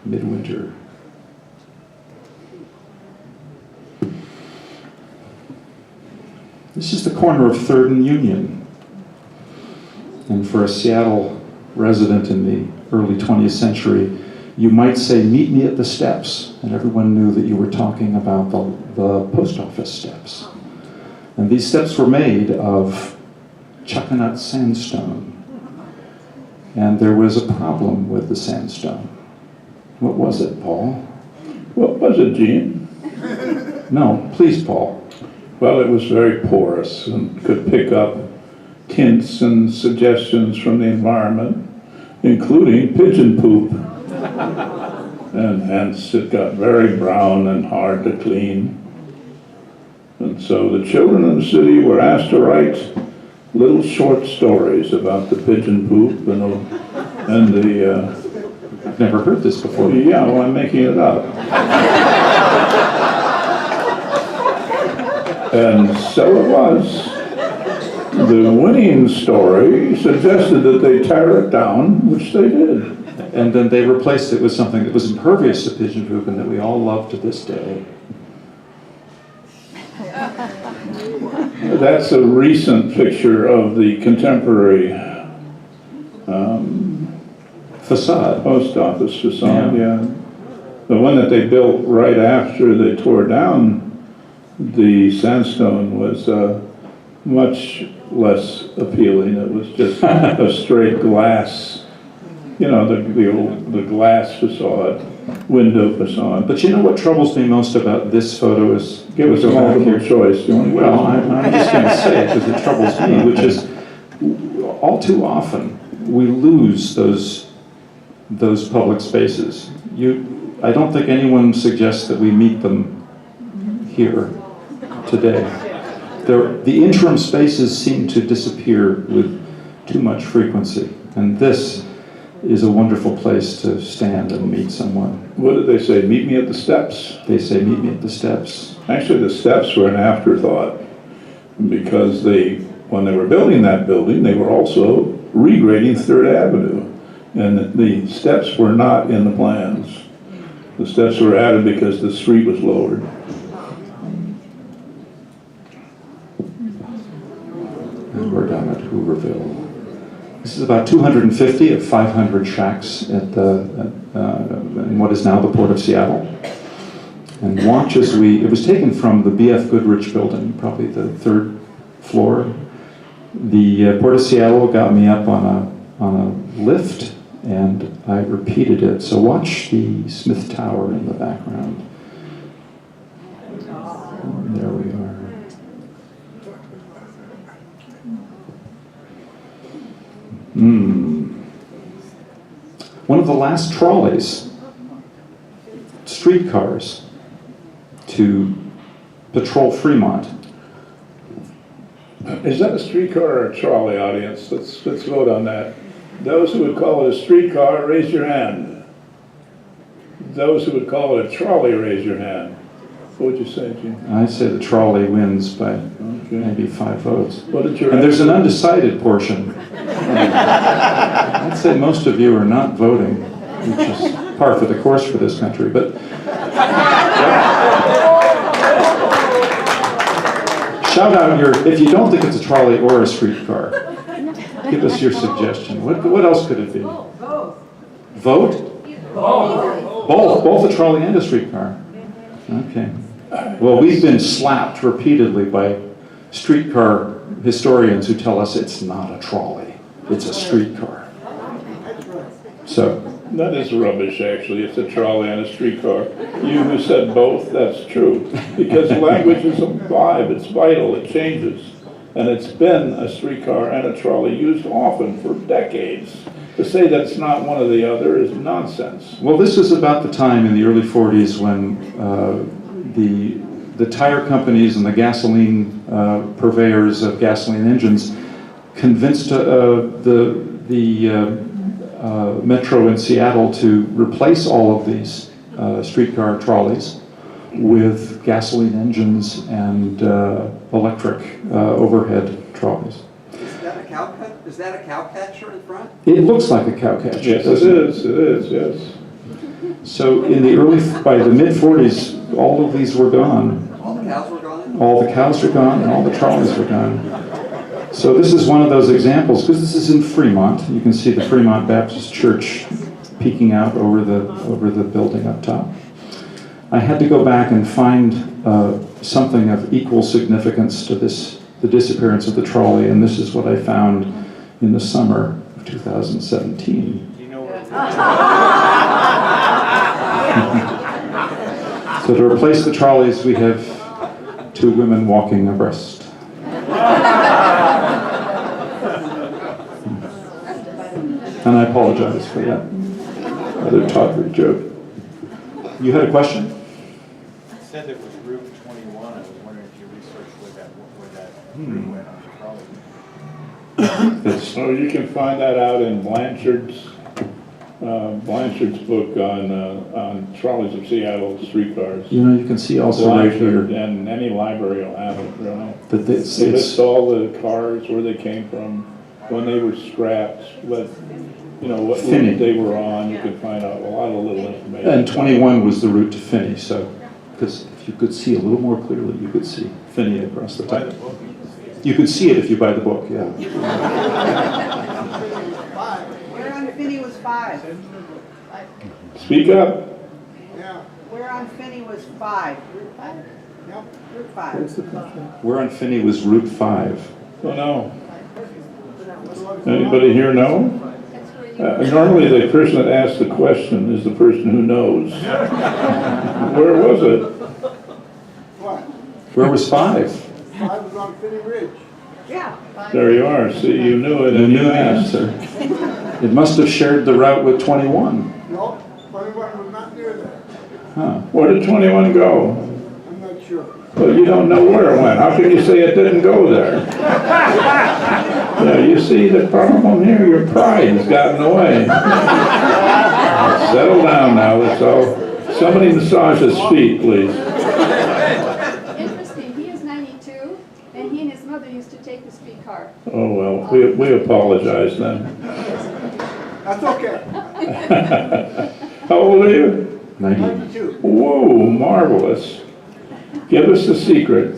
Midwinter. This is the corner of 3rd and Union. And for a Seattle resident in the early 20th century, you might say, meet me at the steps. And everyone knew that you were talking about the post office steps. And these steps were made of Chuckanut sandstone. And there was a problem with the sandstone. What was it, Paul? What was it, Gene? No, please, Paul. Well, it was very porous and could pick up tints and suggestions from the environment, including pigeon poop. And hence it got very brown and hard to clean. And so the children in the city were asked to write little short stories about the pigeon poop and the I've never heard this before. yeah, well, I'm making it up. And so it was. The winning story suggested that they tear it down, which they did. And then they replaced it with something that was impervious to pigeon poop and that we all love to this day. That's a recent picture of the contemporary Facade. post office facade, yeah. The one that they built right after they tore down the sandstone was much less appealing. It was just a straight glass, you know, the glass facade, window facade. But you know what troubles me most about this photo is... Give us a multiple choice. You want to Well, I'm just going to say it because it troubles me, which is all too often we lose those public spaces. I don't think anyone suggests that we meet them here today. The interim spaces seem to disappear with too much frequency, and this is a wonderful place to stand and meet someone. What did they say? Meet me at the steps? They say, meet me at the steps. Actually, the steps were an afterthought because when they were building that building, they were also regrading 3rd Avenue. And the steps were not in the plans. The steps were added because the street was lowered. And we're down at Hooverville. This is about 250 of 500 shacks in what is now the Port of Seattle. And watch as it was taken from the B.F. Goodrich building, probably the 3rd floor. The Port of Seattle got me up on a lift, and I repeated it. So watch the Smith Tower in the background. There we are. One of the last trolleys, streetcars, to patrol Fremont. Is that a streetcar or a trolley, audience? Let's vote on that. Those who would call it a streetcar, raise your hand. Those who would call it a trolley, raise your hand. What would you say, Gene? I'd say the trolley wins by maybe 5 votes. What did your and there's an undecided portion. I'd say most of you are not voting, which is par for the course for this country. But shout out if you don't think it's a trolley or a streetcar, give us your suggestion. What else could it be? Vote? Both a trolley and a streetcar. Okay. Well, we've been slapped repeatedly by streetcar historians who tell us it's not a trolley, it's a streetcar. So that is rubbish, actually. It's a trolley and a streetcar. You who said both, that's true. Because language is a vibe, it's vital, it changes. And it's been a streetcar and a trolley used often for decades. To say that it's not one or the other is nonsense. Well, this is about the time in the early 40s when the tire companies and the gasoline purveyors of gasoline engines convinced the Metro in Seattle to replace all of these streetcar trolleys with gasoline engines and electric overhead trolleys. Is that a cow catcher in front? It looks like a cow catcher. Yes, it is, yes. So by the mid-40s, all of these were gone. All the cows were gone? All the cows are gone, and all the trolleys were gone. So this is one of those examples, because this is in Fremont. You can see the Fremont Baptist Church peeking out over the building up top. I had to go back and find something of equal significance to the disappearance of the trolley, and this is what I found in the summer of 2017. Do you know where? So to replace the trolleys, we have two women walking abreast. And I apologize for that rather tawdry joke. You had a question? You said it was Route 21. I was wondering if you researched where that route went on the trolley. So you can find that out in Blanchard's book on trolleys of Seattle streetcars. You know, you can see also right here. And any library will have it, really. But They list all the cars, where they came from, when they were scrapped, what Finney. route they were on. You can find out a lot of little information. And 21 was the route to Finney, so, because if you could see a little more clearly, you could see Finney across the top. You could see it if you buy the book, yeah. Where on Finney was 5? Speak up. Yeah, Where on Finney was 5? Route 5? yep. Route 5. Where on Finney was Route 5? Oh, no. Anybody here know? Normally the person that asks the question is the person who knows. Where was it? What? Where was 5? 5 was on Finney Ridge. Yeah. There you are. See, you knew it You and knew you the asked. answer. It must have shared the route with 21. No, 21 was not near there. Huh. Where did 21 go? I'm not sure. Well, you don't know where it went. How can you say it didn't go there? Yeah, you see the problem here? Your pride has gotten away. Settle down now, that's all. Somebody massage his feet, please. Interesting, he is 92, and he and his mother used to take the streetcar. Oh, well, we apologize then. That's okay. How old are you? 92. Whoa, marvelous. Give us the secret.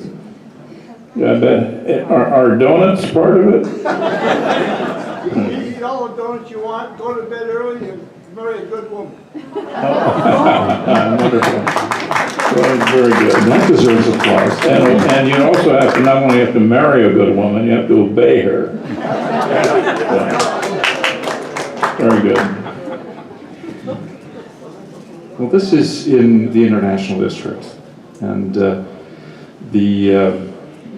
Yeah, I bet. Are donuts part of it? You can eat all the donuts you want, go to bed early, and marry a good woman. Wonderful. Well, very good. That deserves applause. And you also have to not only have to marry a good woman, you have to obey her. Very good. Well, this is in the International District, and the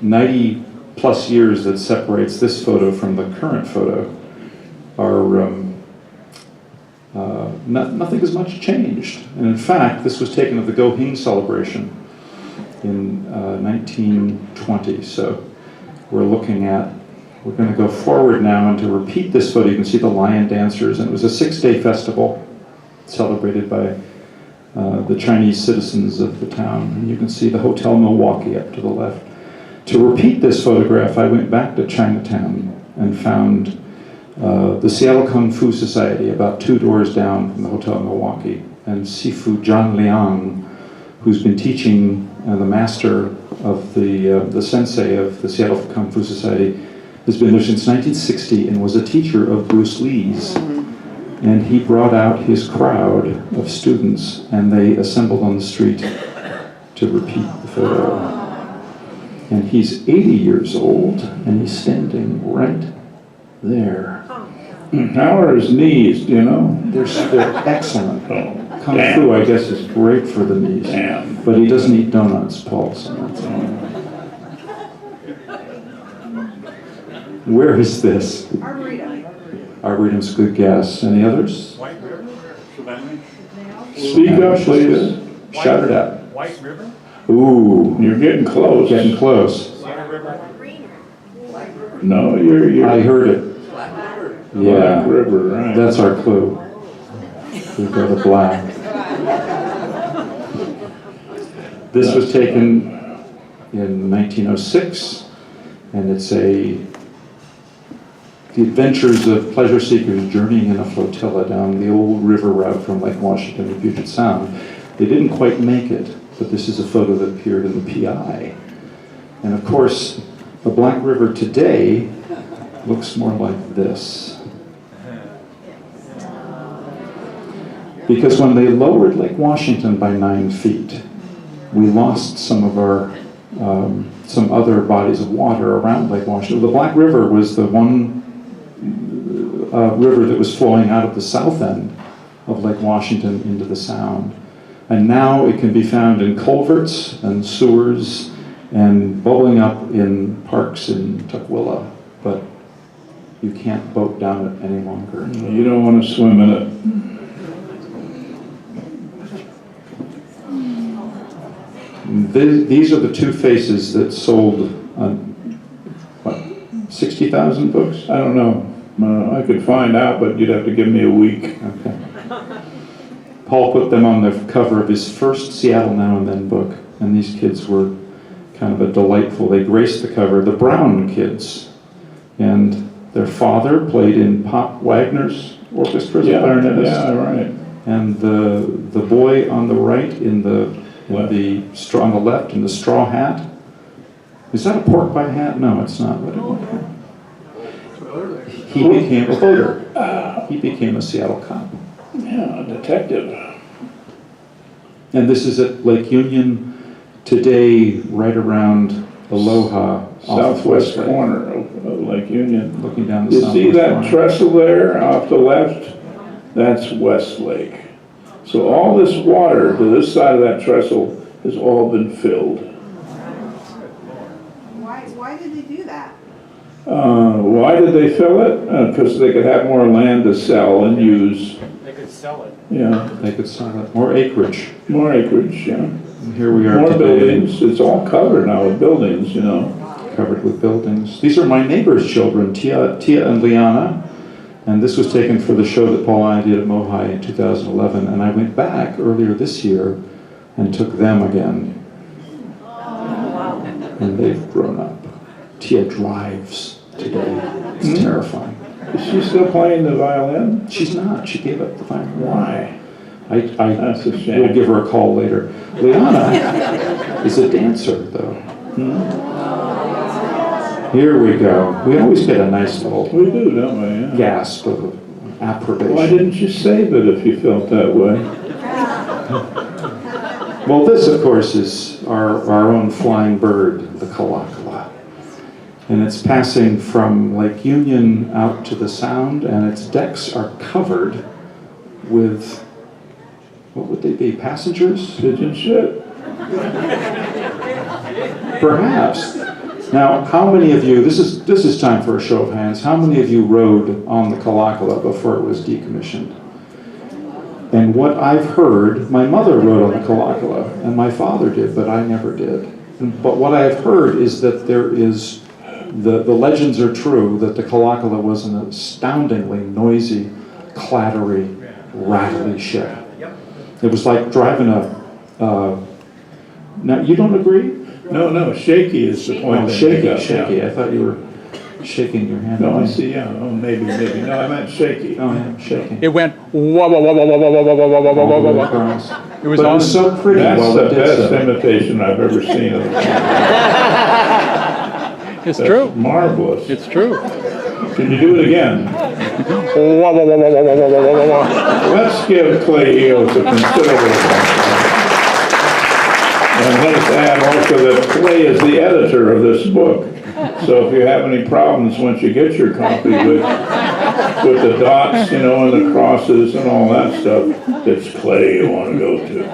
90 plus years that separates this photo from the current photo are nothing has much changed. And in fact, this was taken at the Goheen celebration in 1920. So we're going to go forward now and to repeat this photo. You can see the lion dancers, and it was a 6-day festival celebrated by the Chinese citizens of the town. And you can see the Hotel Milwaukee up to the left. To repeat this photograph, I went back to Chinatown and found the Seattle Kung Fu Society about 2 doors down from the Hotel Milwaukee. And Sifu Zhang Liang, who's been teaching the master of the sensei of the Seattle Kung Fu Society, has been there since 1960 and was a teacher of Bruce Lee's. And he brought out his crowd of students, and they assembled on the street to repeat the photo. And he's 80 years old, and he's standing right there. How are his knees, do you know? They're excellent. Oh, Kung damn. Fu, I guess, is great for the knees. Damn. But he doesn't eat donuts, Paul. So that's all. Where is this? Arboretum. Arboretum's a good guess. Any others? White River, Savannah. Speak up, please. Shout it out. White River? Ooh, You're getting close. getting close. No, you're I heard it. Black Yeah, River, right? that's our clue. We go to black. This was taken in 1906, and it's the adventures of pleasure seekers journeying in a flotilla down the old river route from Lake Washington to Puget Sound. They didn't quite make it, but this is a photo that appeared in the PI. And of course, the Black River today looks more like this. Because when they lowered Lake Washington by 9 feet, we lost some of our, some other bodies of water around Lake Washington. The Black River was the one river that was flowing out of the south end of Lake Washington into the Sound. And now it can be found in culverts and sewers and bubbling up in parks in Tukwila, but you can't boat down it any longer. You don't want to swim in it. These are the two faces that sold, what, 60,000 books? I don't know. I could find out, but you'd have to give me a week. Okay. Paul put them on the cover of his first Seattle Now and Then book, and these kids were kind of a delightful, they graced the cover, the Brown kids. And their father played in Pop Wagner's orchestra as a clarinetist. Yeah, right. And the boy on the right on the left in the straw hat. Is that a pork pie hat? No, it's not. He became a voter. He became a Seattle cop. Yeah, a detective. And this is at Lake Union today, right around Aloha, Southwest corner of Lake Union. Looking down the You southwest see that corner. trestle there off the left? That's Westlake. So all this water to this side of that trestle has all been filled. Why did they do that? Why did they fill it? Because they could have more land to sell and use. They could sell it. Yeah, They could sign up more acreage. more acreage, yeah. And here we are More today, buildings. It's all covered now with buildings, you know. covered with buildings. These are my neighbor's children, Tia and Liana. And this was taken for the show that Paul and I did at Mohi in 2011. And I went back earlier this year and took them again. And they've grown up. Tia drives today. It's terrifying. Is she still playing the violin? She's not. She gave up the violin. Why? That's a We'll shame. give her a call later. Liana is a dancer, though. Here we go. We always get a nice little We do, don't we? Yeah. gasp of approbation. Why didn't you save it if you felt that way? Well, this, of course, is our own flying bird, the kalakala. And it's passing from Lake Union out to the Sound, and its decks are covered with, what would they be, passengers? Pigeon shit. Perhaps. Now, how many of you, this is time for a show of hands, how many of you rode on the Kalakala before it was decommissioned? And what I've heard, my mother rode on the Kalakala, and my father did, but I never did. But what I've heard is that there is, the legends are true, that the Kalakala was an astoundingly noisy, clattery, rattly ship. It was like driving now, you don't agree? No, shaky is the point. Oh, they shaky, make up, shaky. yeah. I thought you were shaking your hand. No, I see, yeah. Oh, maybe. No, I meant shaky. Oh, yeah, shaking. It went wah, wah, wah, wah, wah, wah, wah, wah, wah, wah, wah, wah, wah. Across. It was But it on. was so pretty That's while the it did best so. imitation I've ever seen of it. It's That's true. marvelous. It's true. Can you do it again? Wah, wah, wah, wah, wah, wah, wah, wah, wah, wah. Let's give Clay Eos a considerable And let's add also that Clay is the editor of this book. So if you have any problems once you get your copy with the dots, you know, and the crosses and all that stuff, it's Clay you want to go to.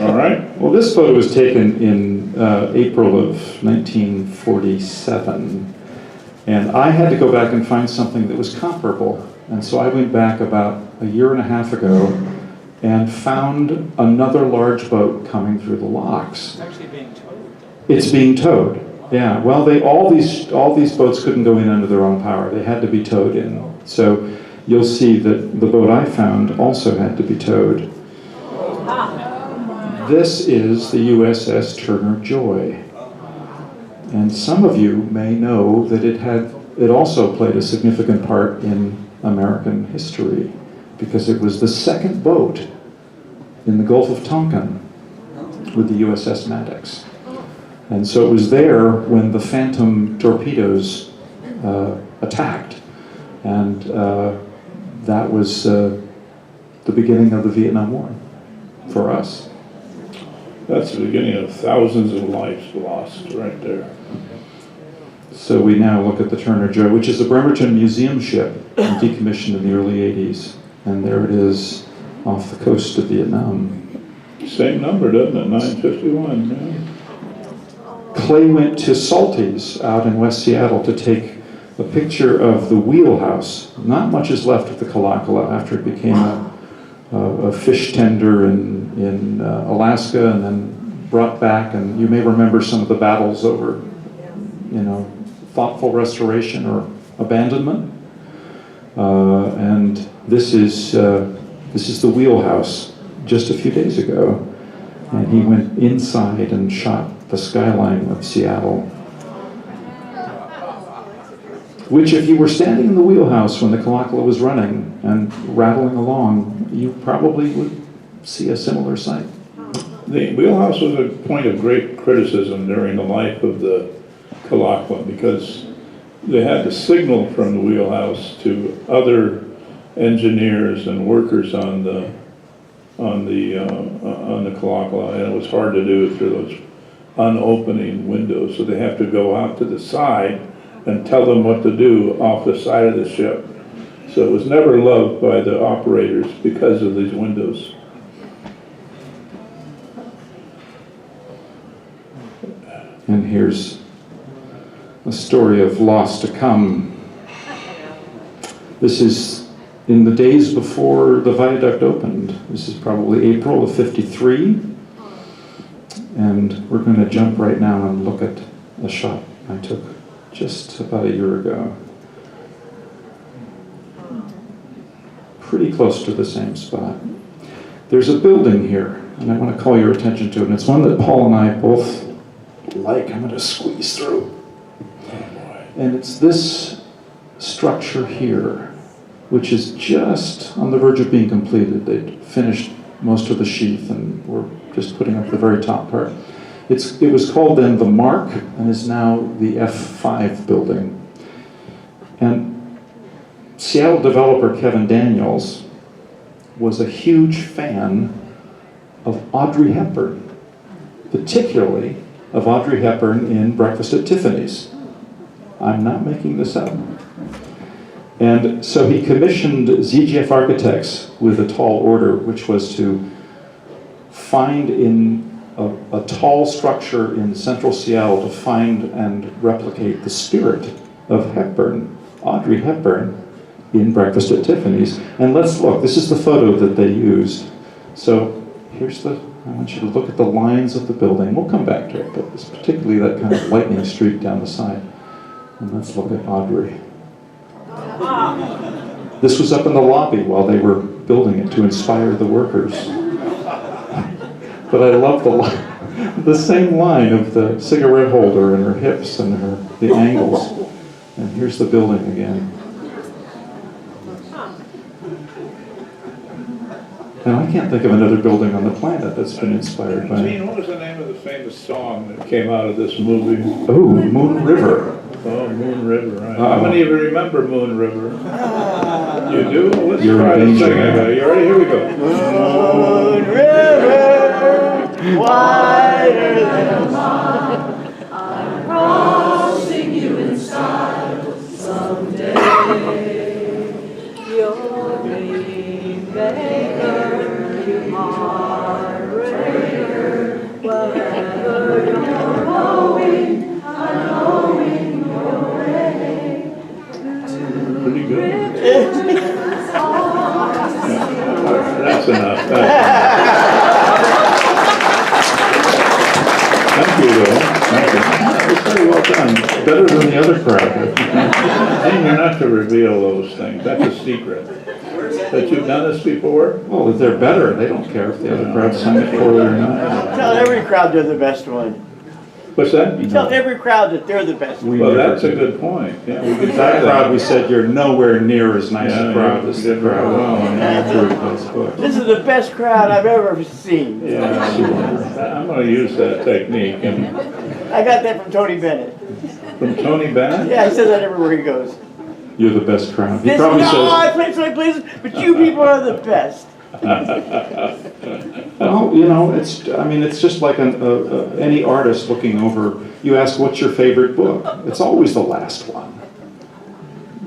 All right? Well, this photo was taken in April of 1947. And I had to go back and find something that was comparable. And so I went back about a year and a half ago and found another large boat coming through the locks. It's actually being towed. It's being towed. Yeah. Well, all these boats couldn't go in under their own power. They had to be towed in. So you'll see that the boat I found also had to be towed. This is the USS Turner Joy. And some of you may know that it also played a significant part in American history because it was the second boat in the Gulf of Tonkin with the USS Maddox. And so it was there when the Phantom torpedoes attacked. And that was the beginning of the Vietnam War for us. That's the beginning of thousands of lives lost right there. So we now look at the Turner Joy, which is a Bremerton museum ship decommissioned in the early 80s. And there it is off the coast of Vietnam. Same number, doesn't it? 951, yeah. Clay went to Salty's out in West Seattle to take a picture of the wheelhouse. Not much is left of the Kalakala after it became a fish tender in Alaska and then brought back. And you may remember some of the battles over, thoughtful restoration or abandonment. And this is the wheelhouse just a few days ago. And he went inside and shot the skyline of Seattle. Which, if you were standing in the wheelhouse when the Kalakala was running and rattling along, you probably would see a similar sight. The wheelhouse was a point of great criticism during the life of the Kalakala because they had to signal from the wheelhouse to other engineers and workers on the Kalakala, and it was hard to do through those unopening windows. So they have to go out to the side and tell them what to do off the side of the ship. So it was never loved by the operators because of these windows. And here's a story of loss to come. This is in the days before the viaduct opened. This is probably April of '53. And we're going to jump right now and look at a shot I took just about a year ago. Pretty close to the same spot. There's a building here, and I want to call your attention to it. And it's one that Paul and I both like. I'm going to squeeze through. And it's this structure here, which is just on the verge of being completed. They'd finished most of the sheath and we're just putting up the very top part. It was called then the Mark and is now the F5 building. And Seattle developer Kevin Daniels was a huge fan of Audrey Hepburn, particularly of Audrey Hepburn in Breakfast at Tiffany's. I'm not making this up. And so he commissioned ZGF Architects with a tall order, which was to find in a tall structure in central Seattle to find and replicate the spirit of Hepburn, Audrey Hepburn, in Breakfast at Tiffany's. And let's look, this is the photo that they used. So I want you to look at the lines of the building. We'll come back to it, but it's particularly that kind of lightning streak down the side. And let's look at Audrey. This was up in the lobby while they were building it to inspire the workers. But I love the same line of the cigarette holder and her hips and the angles. And here's the building again. And I can't think of another building on the planet that's been inspired by Gene, what was the name of the famous song that came out of this movie? Oh, Moon River. Oh, Moon River, right. How many of you remember Moon River? You do? Well, let's You're try in to danger sing now. it. You ready? Here we go. Moon River, wider than mine, I'm crossing you in style someday. You're me maker, you heartbreaker, wherever you're going, I'm going your way. Pretty good. Rivers, That's That's enough. Thank you, Will. Thank you. That was very well done. Better than the other crowd. And you're not to reveal those things. That's a secret. That you've done this before? Well, if they're better, they don't care if the other crowd sang it poorly or not. Tell every crowd they're the best one. What's that? You tell every crowd that they're the best one. Well, that's a good point. Yeah, we could That try crowd, that. we said, you're nowhere near as nice Yeah, a crowd you as did the crowd. very well on that. This is the best crowd I've ever seen. Yeah, I'm gonna use that technique. And I got that from Tony Bennett. from Tony Bennett? Yeah, he says that everywhere he goes. You're the best crowd. He This, probably no, says, I play so many places, but you people are the best. well, you know, it's just like any artist looking over. You ask, what's your favorite book? It's always the last one.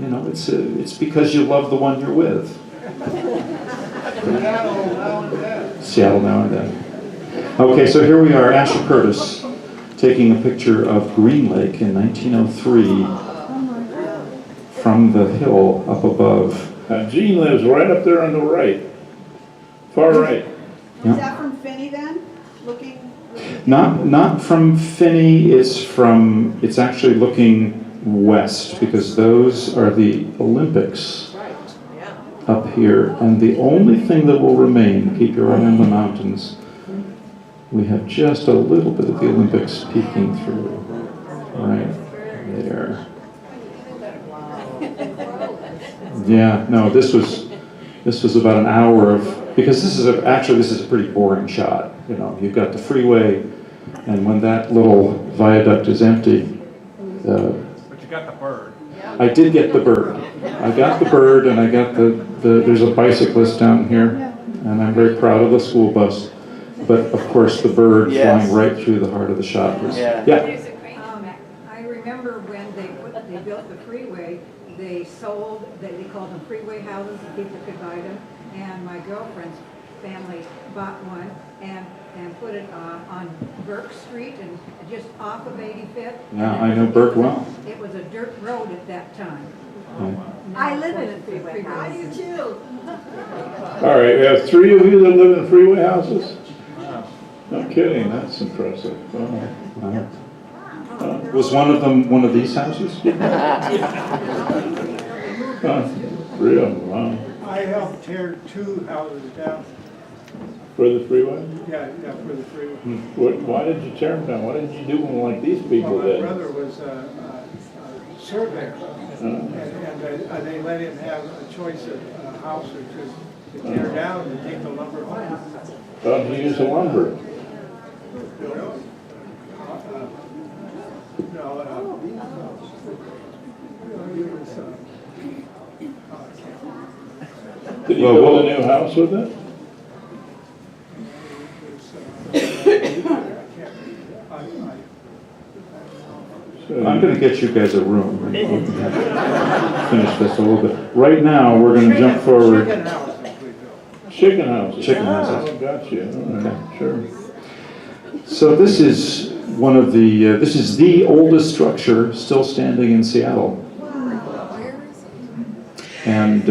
You know, it's because you love the one you're with. Seattle now and then. Okay, so here we are, Asher Curtis, taking a picture of Green Lake in 1903 from the hill up above. Jean lives right up there on the right. Far right. Yeah. Is that from Finney then? Looking? Not from Finney, it's actually looking west, because those are the Olympics up here. And the only thing that will remain, keep your eye on the mountains, we have just a little bit of the Olympics peeking through, right there. Yeah, no, this was about an hour of, because this is a pretty boring shot. You know, you've got the freeway, and when that little viaduct is empty. But you got the bird. I did get the bird. I got the bird, and I got there's a bicyclist down here, and I'm very proud of the school bus. But of course, the bird flying right through the heart of the shot was, Yeah. I remember when they built the freeway, they called them freeway houses, and people could buy them. And my girlfriend's family bought one and put it on Burke Street and just off of 85th. Yeah, I know Burke well. It was a dirt road at that time. I live in a freeway house. I do too. All right, we have 3 of you that live in freeway houses? No kidding, that's impressive. Wow. Was one of them one of these houses? Real, wow. I helped tear 2 houses down. For the freeway? Yeah, for the freeway. Why did you tear them down? Why didn't you do them like these people Well, did? my brother was a surveyor, and they let him have a choice of a house or two to tear down and take the lumber home. How did you use the lumber? Did you build a new house with it? I'm going to get you guys a room. And we can finish this a little bit. Right now, we're going to jump forward. Chicken houses. Chicken houses. Oh, got you. All right, sure. So this is this is the oldest structure still standing in Seattle. And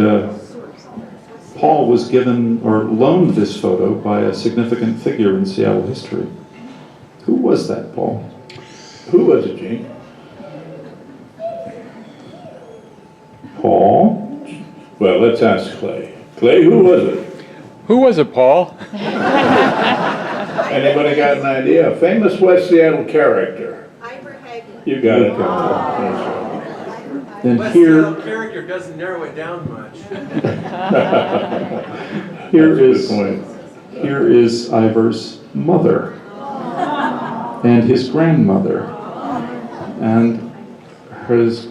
Paul was given or loaned this photo by a significant figure in Seattle history. Who was that, Paul? Who was it, Gene? Paul? Well, let's ask Clay. Clay, who was it? Who was it, Paul? Anybody got an idea? A famous West Seattle character. You got it. And West here, Seattle character doesn't narrow it down much. here is Ivor's mother and his grandmother and his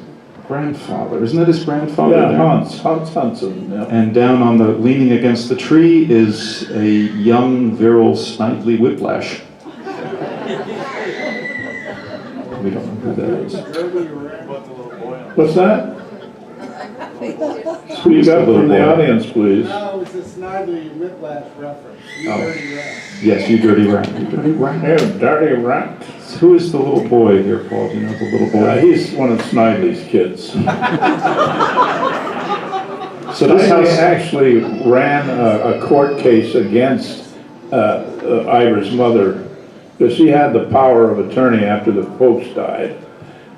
grandfather. Isn't that his grandfather? Yeah, there? Hans Hansen. Yeah. And down on the, leaning against the tree is a young, virile, snidely Whiplash. We don't know who that is. What's that? Who you got from the audience, please? No, it's a snidely Whiplash reference. You dirty rat. Yes, you dirty rat. You dirty rat. Hey, dirty rat. Who is the little boy here, Paul? Do you know the little boy? He's one of Snidely's kids. So this I house, actually ran a court case against Ira's mother, because she had the power of attorney after the folks died.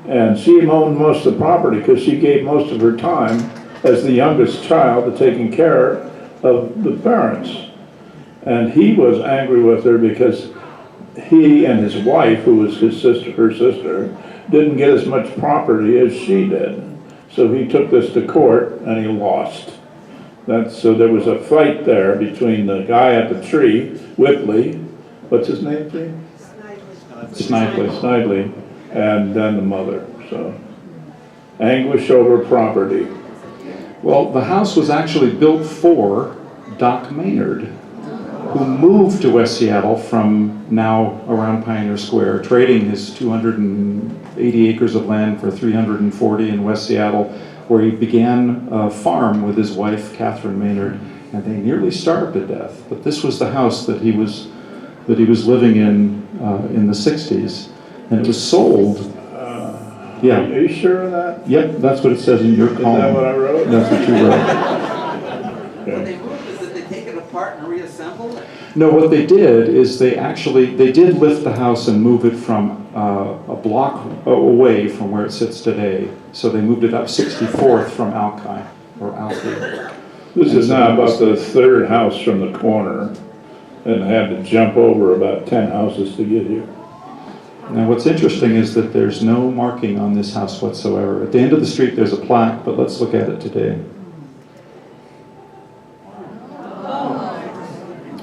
And she owned most of the property because she gave most of her time as the youngest child to taking care of the parents. And he was angry with her because he and his wife, who was his sister, her sister, didn't get as much property as she did. So he took this to court and he lost. So there was a fight there between the guy at the tree, Whitley, what's his name, please? Snidely, and then the mother, so. Anguish over property. well, the house was actually built for Doc Maynard, who moved to West Seattle from now around Pioneer Square, trading his 280 acres of land for 340 in West Seattle, where he began a farm with his wife, Catherine Maynard, and they nearly starved to death. But this was the house that he was living in the 60s, and it was sold. Yeah. Are you sure of that? Yep, that's what it says in your column. Is that what I wrote? That's what you wrote. When they moved it, did they take it apart and reassemble it? No, what they did is they did lift the house and move it from a block away from where it sits today. So they moved it up 64th from Alki, or Alki. This is now about the third house from the corner, and I had to jump over about 10 houses to get here. Now what's interesting is that there's no marking on this house whatsoever. At the end of the street there's a plaque, but let's look at it today.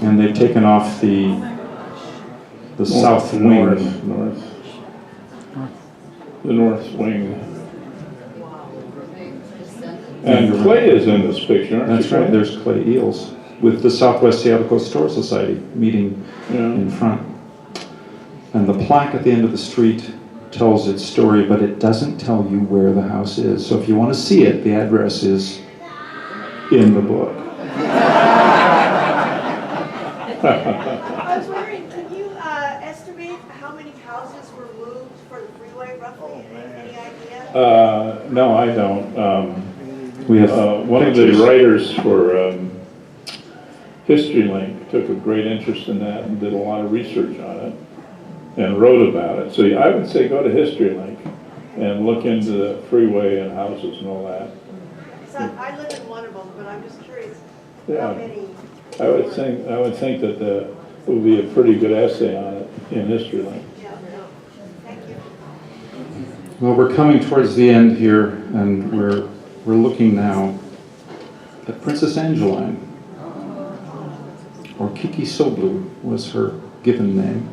And they've taken off the south wing. The north wing. And Clay is in this picture, aren't you? That's right, there's Clay Eels with the Southwest Seattle Coast Historical Society meeting in front. And the plaque at the end of the street tells its story, but it doesn't tell you where the house is. So if you want to see it, the address is in the book. I was wondering, can you estimate how many houses were moved for the freeway roughly? Any idea? No, I don't. We have one of the writers for History Link took a great interest in that and did a lot of research on it and wrote about it. So I would say go to History Link and look into the freeway and houses and all that. So I live in one of them, but I'm just curious how Yeah. many. I would think that there would be a pretty good essay on it in History Link. Yeah, no. Thank you. Well, we're coming towards the end here, and we're looking now at Princess Angeline, or Kiki Soblu was her given name.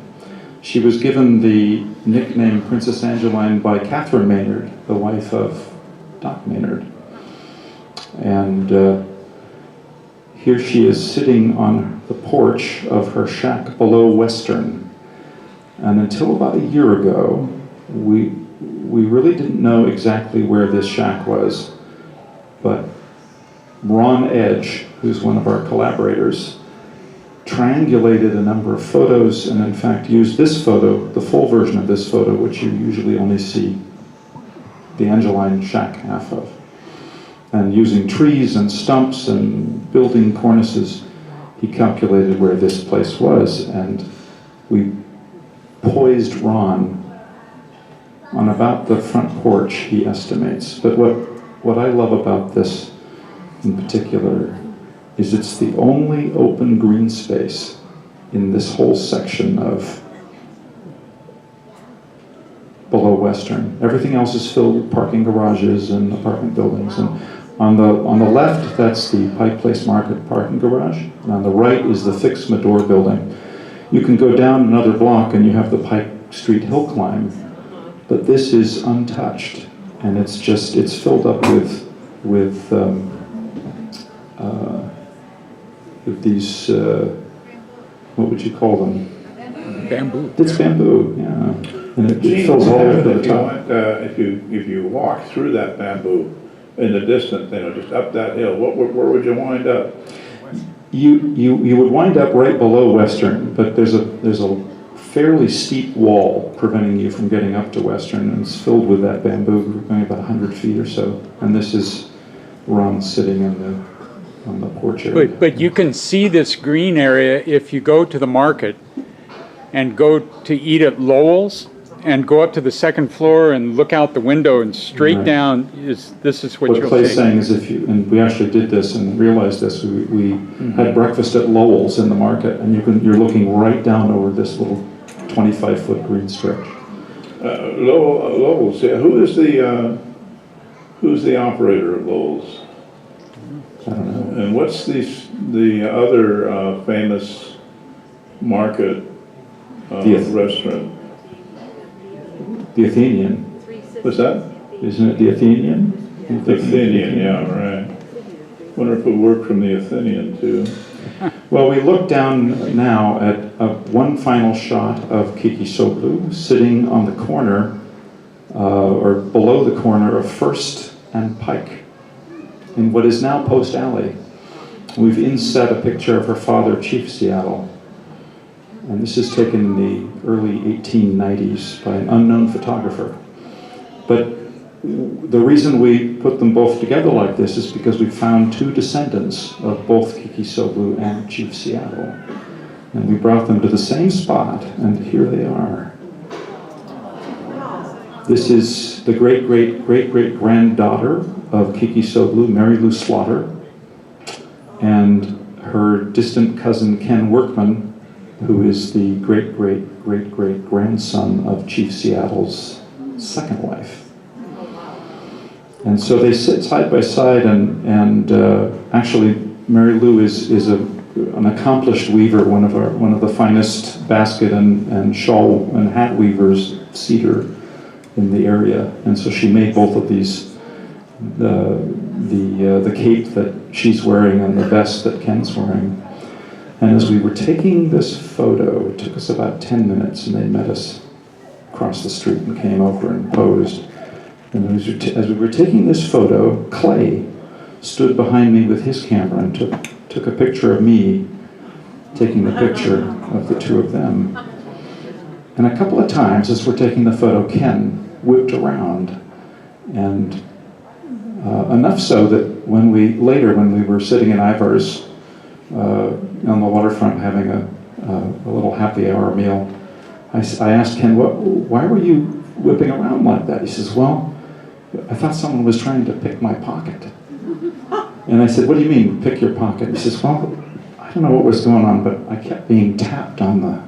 She was given the nickname Princess Angeline by Catherine Maynard, the wife of Doc Maynard. And here she is sitting on the porch of her shack below Western. And until about a year ago, we really didn't know exactly where this shack was. But Ron Edge, who's one of our collaborators, triangulated a number of photos and in fact used this photo, the full version of this photo, which you usually only see the Angeline shack half of. And using trees and stumps and building cornices, he calculated where this place was, and we poised Ron on about the front porch, he estimates. But what I love about this in particular is it's the only open green space in this whole section of below Western. Everything else is filled with parking garages and apartment buildings. And on the left, that's the Pike Place Market parking garage. And on the right is the Fix Medor building. You can go down another block and you have the Pike Street hill climb. But this is untouched. And it's filled up with these, what would you call them? Bamboo. It's bamboo, yeah. And it fills all over the top. If you walk through that bamboo in the distance, just up that hill, where would you wind up? You would wind up right below Western, but there's a fairly steep wall preventing you from getting up to Western, and it's filled with that bamboo, going about 100 feet or so. And this is Ron sitting on the porch area. But you can see this green area if you go to the market and go to eat at Lowell's and go up to the second floor and look out the window and straight Right. down, this is what What you'll Clay's see. saying is and we actually did this and realized this, we had breakfast at Lowell's in the market, and you're looking right down over this little 25-foot green stretch. Lowell's, yeah, who's the operator of Lowell's? I don't know. And what's the other famous market restaurant? The Athenian. What's that? Isn't it the Athenian? The Athenian, yeah, right. Wonder if it worked from the Athenian too. Well, we look down now at one final shot of Kiki Soblu sitting on the corner, or below the corner of First and Pike, in what is now Post Alley. We've inset a picture of her father, Chief Seattle. And this is taken in the early 1890s by an unknown photographer. But the reason we put them both together like this is because we found two descendants of both Kiki Soblu and Chief Seattle. And we brought them to the same spot, and here they are. This is the great-great-great-great-granddaughter of Kiki Soblu, Mary Lou Slaughter, and her distant cousin Ken Workman, who is the great-great-great-great-grandson of Chief Seattle's second wife. And so they sit side by side, and actually Mary Lou is an accomplished weaver, one of the finest basket and shawl and hat weavers, cedar, in the area. And so she made both of these, the cape that she's wearing and the vest that Ken's wearing. And as we were taking this photo, it took us about 10 minutes, and they met us across the street and came over and posed. And as we were taking this photo, Clay stood behind me with his camera and took a picture of me taking the picture of the two of them. And a couple of times as we're taking the photo, Ken whipped around, and enough so that when we were sitting in Ivar's on the waterfront having a little happy hour meal, I asked Ken, why were you whipping around like that? He says, well, I thought someone was trying to pick my pocket. And I said, what do you mean, pick your pocket? He says, well, I don't know what was going on, but I kept being tapped on the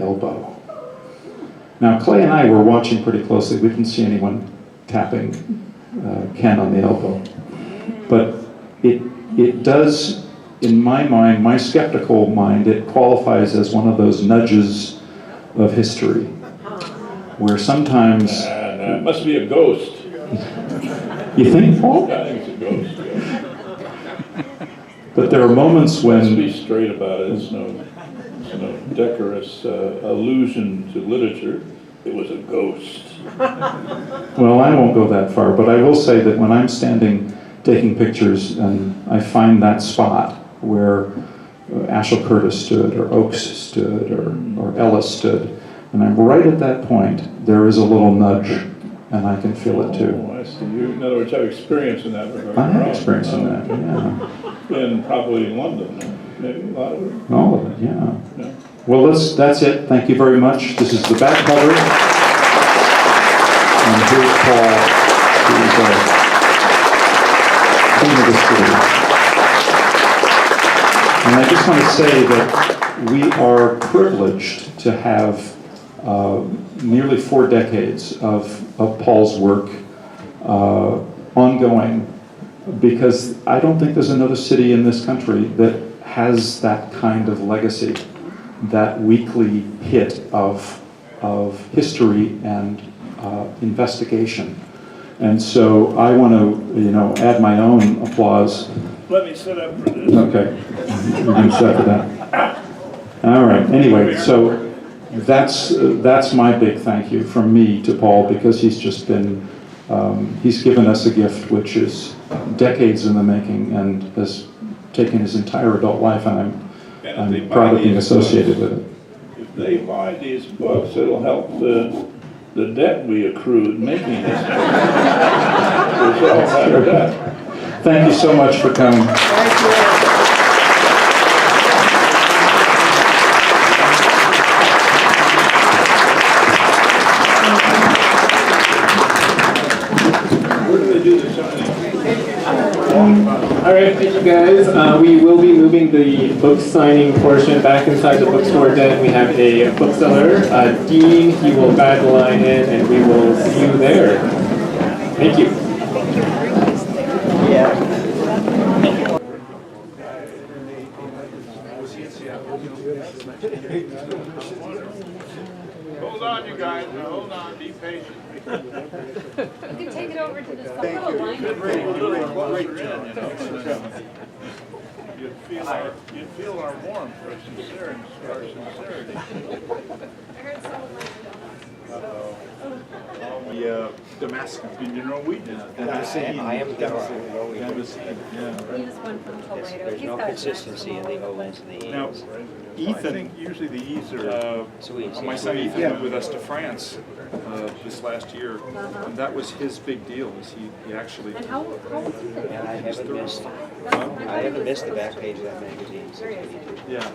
elbow. Now, Clay and I were watching pretty closely. We didn't see anyone tapping Ken on the elbow. But it does, in my mind, my skeptical mind, it qualifies as one of those nudges of history, where sometimes... it must be a ghost. You think, Paul? I think it's a ghost, yeah. But there are moments when... Let's be straight about it. It's no decorous allusion to literature. It was a ghost. Well, I won't go that far, but I will say that when I'm standing taking pictures and I find that spot where Ashel Curtis stood, or Oakes stood, or Ellis stood, and I'm right at that point, there is a little nudge, and I can feel it too. Oh, I see. You, in other words, have experience in that regard. I have experience in that, yeah. And probably in London, maybe a lot of it. All of it, yeah. Well, that's it. Thank you very much. This is the back cover. And here's Paul, who is our king of the city. And I just want to say that we are privileged to have nearly 4 decades of Paul's work ongoing, because I don't think there's another city in this country that has that kind of legacy, that weekly hit of history and investigation. And so I want to, add my own applause. Let me set up for this. Okay, you can set for that. All right. Anyway, so that's my big thank you from me to Paul, because he's just been he's given us a gift which is decades in the making and has taken his entire adult life, and I'm proud of being associated with it. If they buy these books, it'll help the debt we accrued making this. It's all that debt. Thank you so much for coming. Thank you. All right, thank you guys. We will be moving the book signing portion back inside the bookstore den. We have a bookseller, Dean. He will guide the line in, and we will see you there. Thank you. Hold on, you guys, hold on, be patient. You can take it over to the side. You'd feel our warmth, our sincerity. I heard someone like Damascus. You know, we did. I am He's one from Toledo. There's no consistency in the O's and the Now, E's. I think usually the E's are. my son Ethan went with us to France this last year, and that was his big deal. Is he actually? And how old is he? And I haven't missed the back page of that magazine Yeah.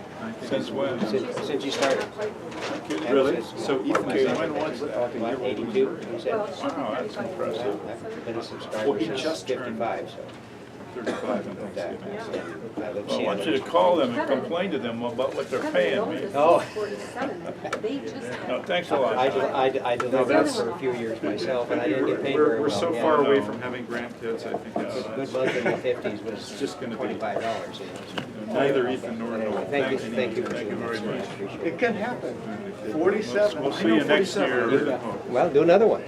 Since when? since you started. Really? So Ethan Okay, is when was that? What, 82, you said? Wow, that's impressive. I've been a subscriber Well, he since just turned 55, so. 35 on Thanksgiving. I live I want you to Shannon. call them and complain to them about what they're paying me. Oh. No, thanks a lot. I delivered for a few years myself, and I didn't get paid very We're well. so Yeah. far away from having grandkids. I think it's Good month in the 50s was it's just going to be $25, you know. neither Ethan nor Noel. Thank you for Thank you doing very this. much. I appreciate It it. can happen. 47. We'll see you next year. Well, do another one.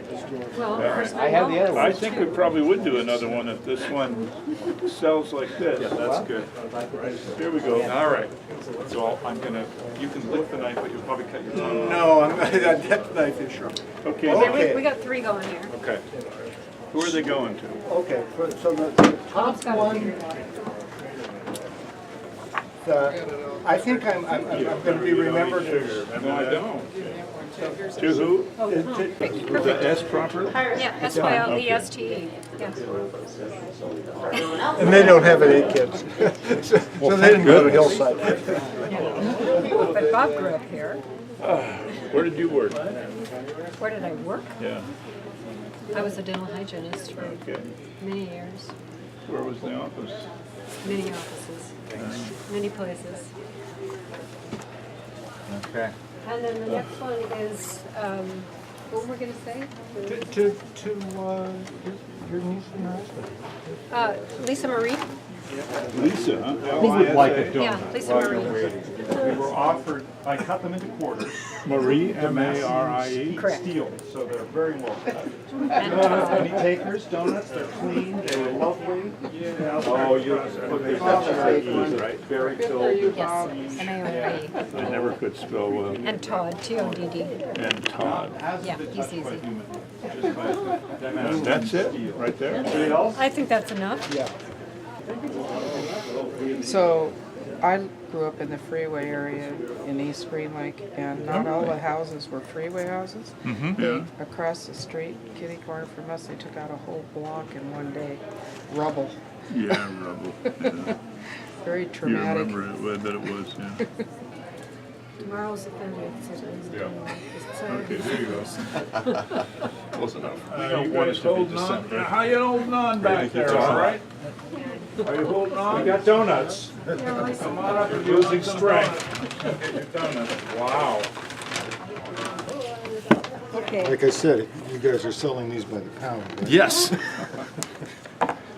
I have the other I ones. think we probably would do another one if this one sells like this. That's good. Here we go. All right. So you can lick the knife, but you'll probably cut your tongue off. No, that knife is sharp. Okay. Okay. We got 3 going here. Okay. Who are they going to? Okay, so the top one, I think I'm going to be remembered as. No, I don't. To who? The S proper? Yeah, S-Y-L-E-S-T-E. Yes. And they don't have any kids. So they didn't go to Hillside. But Bob grew up here. Where did you work? Where did I work? Yeah. I was a dental hygienist for Okay. many years, Where was the office? many offices, many places. Okay. And then the next one is, what were we going to say? To your niece and husband. Lisa Marie? Lisa, huh? Who would like a Yeah, donut? Lisa Marie. We were offered, I cut them into quarters. Marie, M-A-R-I-E? Correct. Steel, so they're very well cut. And Any takers, donuts, they're clean, they're lovely. Oh, you, look, there's that E, right? Very filled. yes, M-A-R-I-E. I never could spell, And Todd, T-O-D-D. and Todd. Yeah, he's easy. And that's it, right there? I think that's enough. So, I grew up in the freeway area in East Green Lake, and not all the houses were freeway houses. Yeah. Across the street, kitty corner from us, they took out a whole block in one day. Rubble. Yeah, rubble. Yeah. Very You traumatic. remember it, I bet it was, yeah. Tomorrow's the 30th. So Okay, there you go. Close enough. You guys holding on? How you holding on back there, all right? Are you holding on? We got donuts. Come on up and losing strength. Get your donuts. Wow. Okay. Like I said, you guys are selling these by the pound. Right? Yes.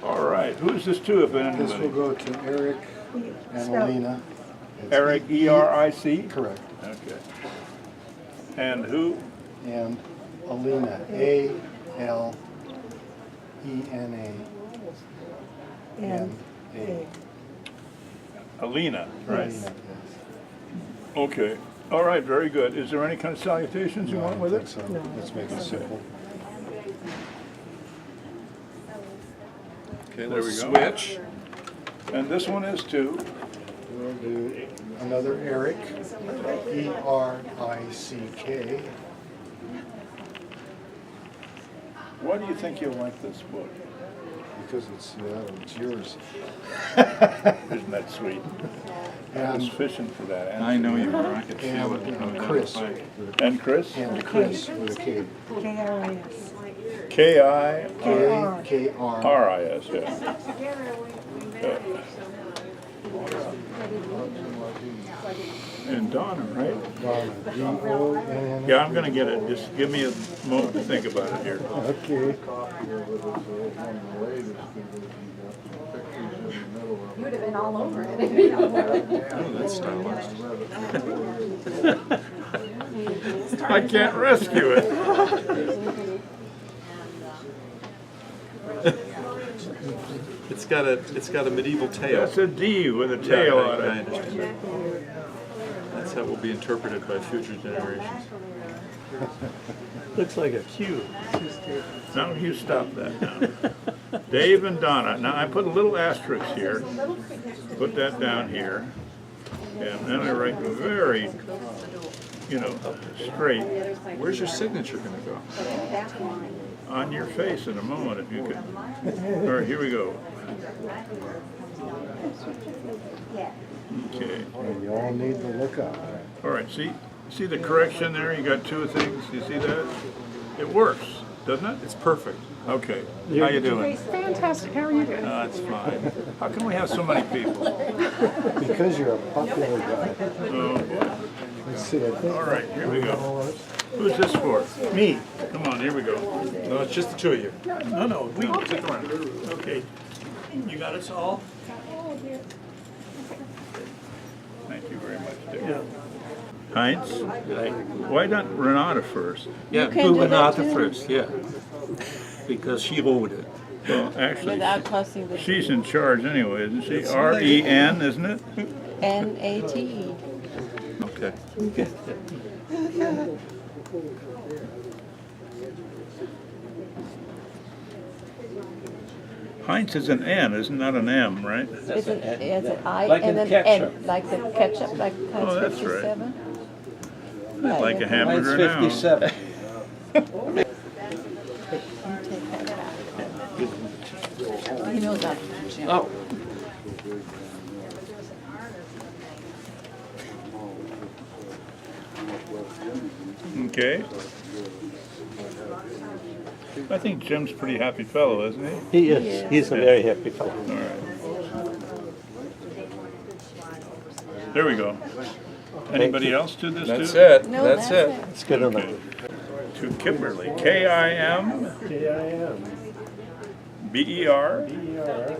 All right, who's this to, if This will anybody? go to Eric and Alina. It's Eric, E-R-I-C? Correct. Okay. And who? And Alina, A-L-E-N-A. N-A. Alina, right? Alina, yes. Okay. All right, very good. Is there any kind of salutations you No, I want don't with think it? so. Let's make it simple. Okay, There let's we go. switch. And this one is to? We'll do another Eric, E-R-I-C-K. Why do you think you'll like this book? because it's Seattle, it's yours. Isn't that sweet? I was fishing for that. I know you are. I could feel it. And Chris. And Chris? And Chris with a K. K-R-I-S. K-I-R-I-S, yeah. And Donna, right? Donna, D-O-N-N. Yeah, I'm gonna get it. Just give me a moment to think about it here. Okay. You would have been all over it. Oh, that's stylish. I can't rescue it. It's got a medieval tail. That's a D with a tail on I it. understand. That's how it will be interpreted by future generations. Looks like a Q. Now you stop that now. Dave and Donna. Now I put a little asterisk here. Put that down here. And then I write very, straight. Where's your signature going to go? On your face in a moment if you could. All right, here we go. Okay. And you all need to look up. All right, see the correction there? You got two things. You see that? It works, doesn't it? It's perfect. Okay. How you doing? Fantastic. How are you doing? That's fine. How can we have so many people? Because you're a popular guy. Oh, boy. Let's see, I think. All right, here we go. Who's this for? Me. Come on, here we go. No, it's just the two of you. No, we stick around. Okay. You got us all? Thank you very much, Dick. Heinz? Why not Renata first? Yeah, do Renata first, yeah. Because she wrote it. Well, actually, Without crossing the she's in charge anyway, isn't she? R-E-N, isn't it? N-A-T-E. Okay. Heinz is an N, isn't that an M, right? It's an I Like and in an ketchup. N, like the ketchup, like Oh, Heinz that's right. 57. I'd like a Mine's hamburger now. 57. You know that, Jim. Oh. Okay. I think Jim's a pretty happy fellow, isn't he? He is. He's a very happy fellow. All right. There we go. Anybody else do this That's too? it. No, That's it. It's good enough. Okay. To Kimberly, K-I-M, K-I-M. B-E-R, B-E-R.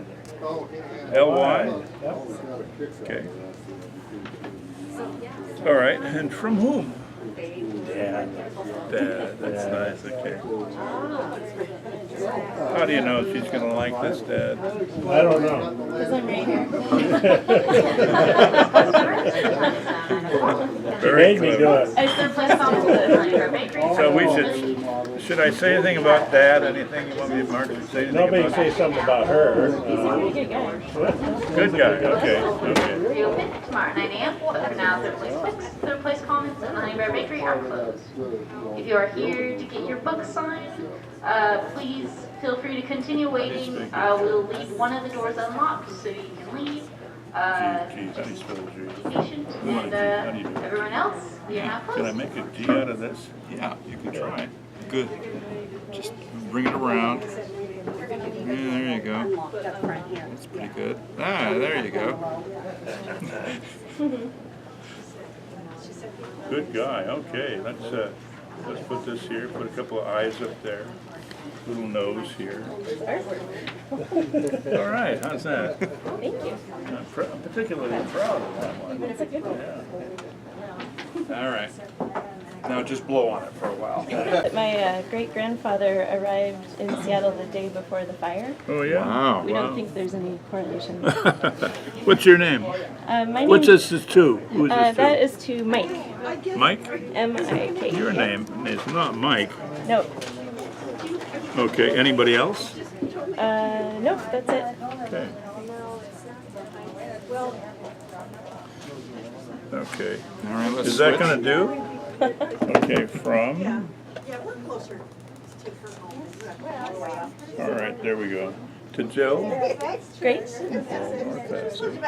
L-Y. Okay. All right, and from whom? Yeah. Dad, that's nice, okay. How do you know she's gonna like this, Dad? I don't know. Because I'm right here. Very clever. it. I surplus some to the bakery. So we should I say anything about Dad? Anything you want me to Mark to say anything Nobody about? say something about her. Good guy, okay, okay. Reopen tomorrow at 9 a.m. But for now, third place comments and Honey Bear Bakery are closed. If you are here to get your book signed, please feel free to continue waiting. We'll leave one of the doors unlocked so you can leave. Geez, how do you spell G? Be patient, and everyone else, we are now closed. Can I make a G out of this? Yeah, you can try. Good. Just bring it around. Yeah, there you go. That's pretty good. Ah, there you go. Good guy, okay, let's put this here, put a couple of eyes up there, little nose here. All right, how's that? Thank you. I'm particularly proud of that one. It's a good one. Yeah. All right. Now just blow on it for a while. My great-grandfather arrived in Seattle the day before the fire. Oh, yeah? Wow. We don't think there's any correlation. What's your name? My name, What's this is to? Who is this that to? is to Mike. Mike? M-I-K. Your name is not Mike. No. Okay, anybody else? Nope, that's it. Okay. Okay. All right, let's Is that switch. gonna do? Okay, from, Yeah, we're closer. Take her home. all right, there we go. to Jill? Great.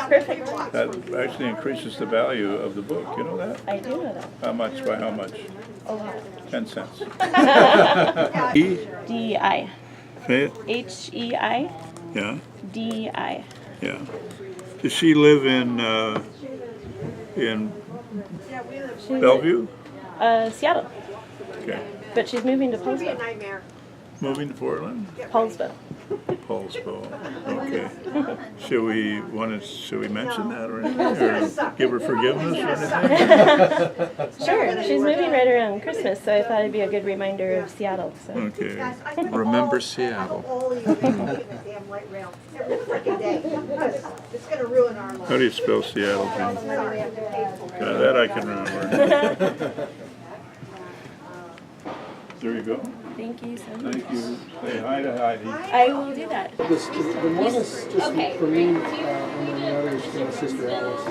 Perfect. That actually increases the value of the book, you know that? I do know that. How much, by how much? A lot. 10 cents. D-I. Say it? H-E-I. Yeah, D-I. yeah. Does she live in Bellevue? Seattle. Okay. But she's moving to Paulsville. Moving to Portland? Paulsville. Paulsville, okay. Should we mention that or anything, or give her forgiveness or anything? Sure. She's moving right around Christmas, so I thought it'd be a good reminder of Seattle. So. Okay. Remember Seattle. How do you spell Seattle, Jim? That I can remember. There you go. Thank you so much. Thank you. Say hi to Heidi. I will do that. The one is just for me, and then the other is for my sister Alice.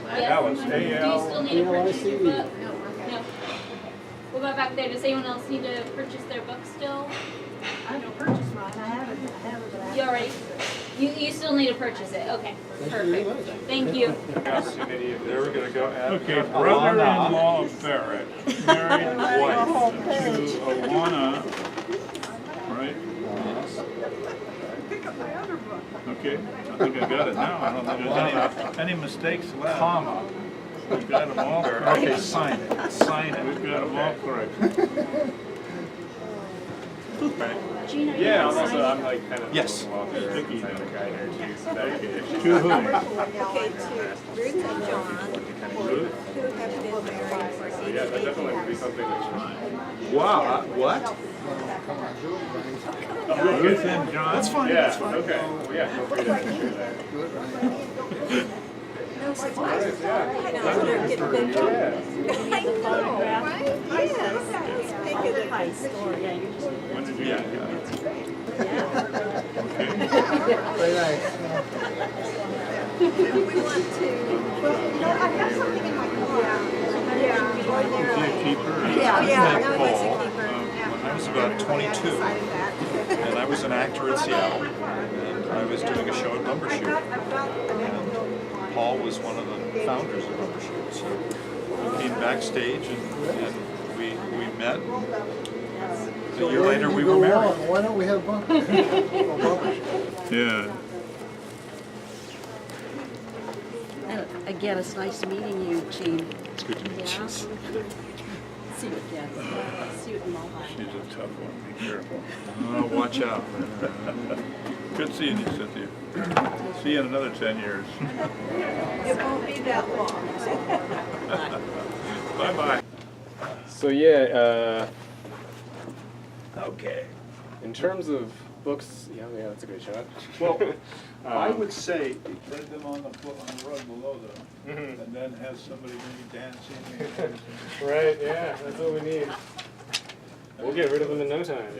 Alice, Do you still need to purchase your book? No. What about back there? Does anyone else need to purchase their book still? I don't purchase mine, I haven't, You already? You still need to purchase it. Okay. Perfect. Thank you. There we're gonna go add. Okay, brother-in-law of Barrett, married wife to Alana, right? Okay, I think I got it now. I don't think there's any mistakes left. Comma. We've got them all correct. Okay, sign it. Sign it. We've got them all correct. Yeah, I'm like kind of Yes. Sticky. guy here too. To whom? Okay, to Ruth and John, who have been married for 88 Yeah, that definitely would be years. something that's Wow, what? Ruth and John? That's fine, Yeah, that's fine. okay. Well, yeah, feel free to share that. No surprise. I know, they're getting bent up. I know, right? Yes. Think of the high story. When did you get that? Very nice. We want to. I've got something in my car. Yeah. Is he a keeper? Yeah, no, Paul, it's a keeper. when I was about 22, and I was an actor in Seattle, and I was doing a show at Bumbershoot. And Paul was one of the founders of Bumbershoot. So he came backstage and we met. A year later we were married. Why don't we have bumpers? Yeah. And again, it's nice meeting you, Jean. It's good to meet you. Yeah. See you again. See you tomorrow. She's a tough one, be careful. Oh, watch out. Good seeing you, Cynthia. See you in another 10 years. It won't be that long. Bye-bye. So yeah, Okay. in terms of books, yeah, that's a good shot. Well, I would say spread them on the rug below them, and then have somebody maybe dancing. Right, yeah, that's what we need. We'll get rid of them in no time.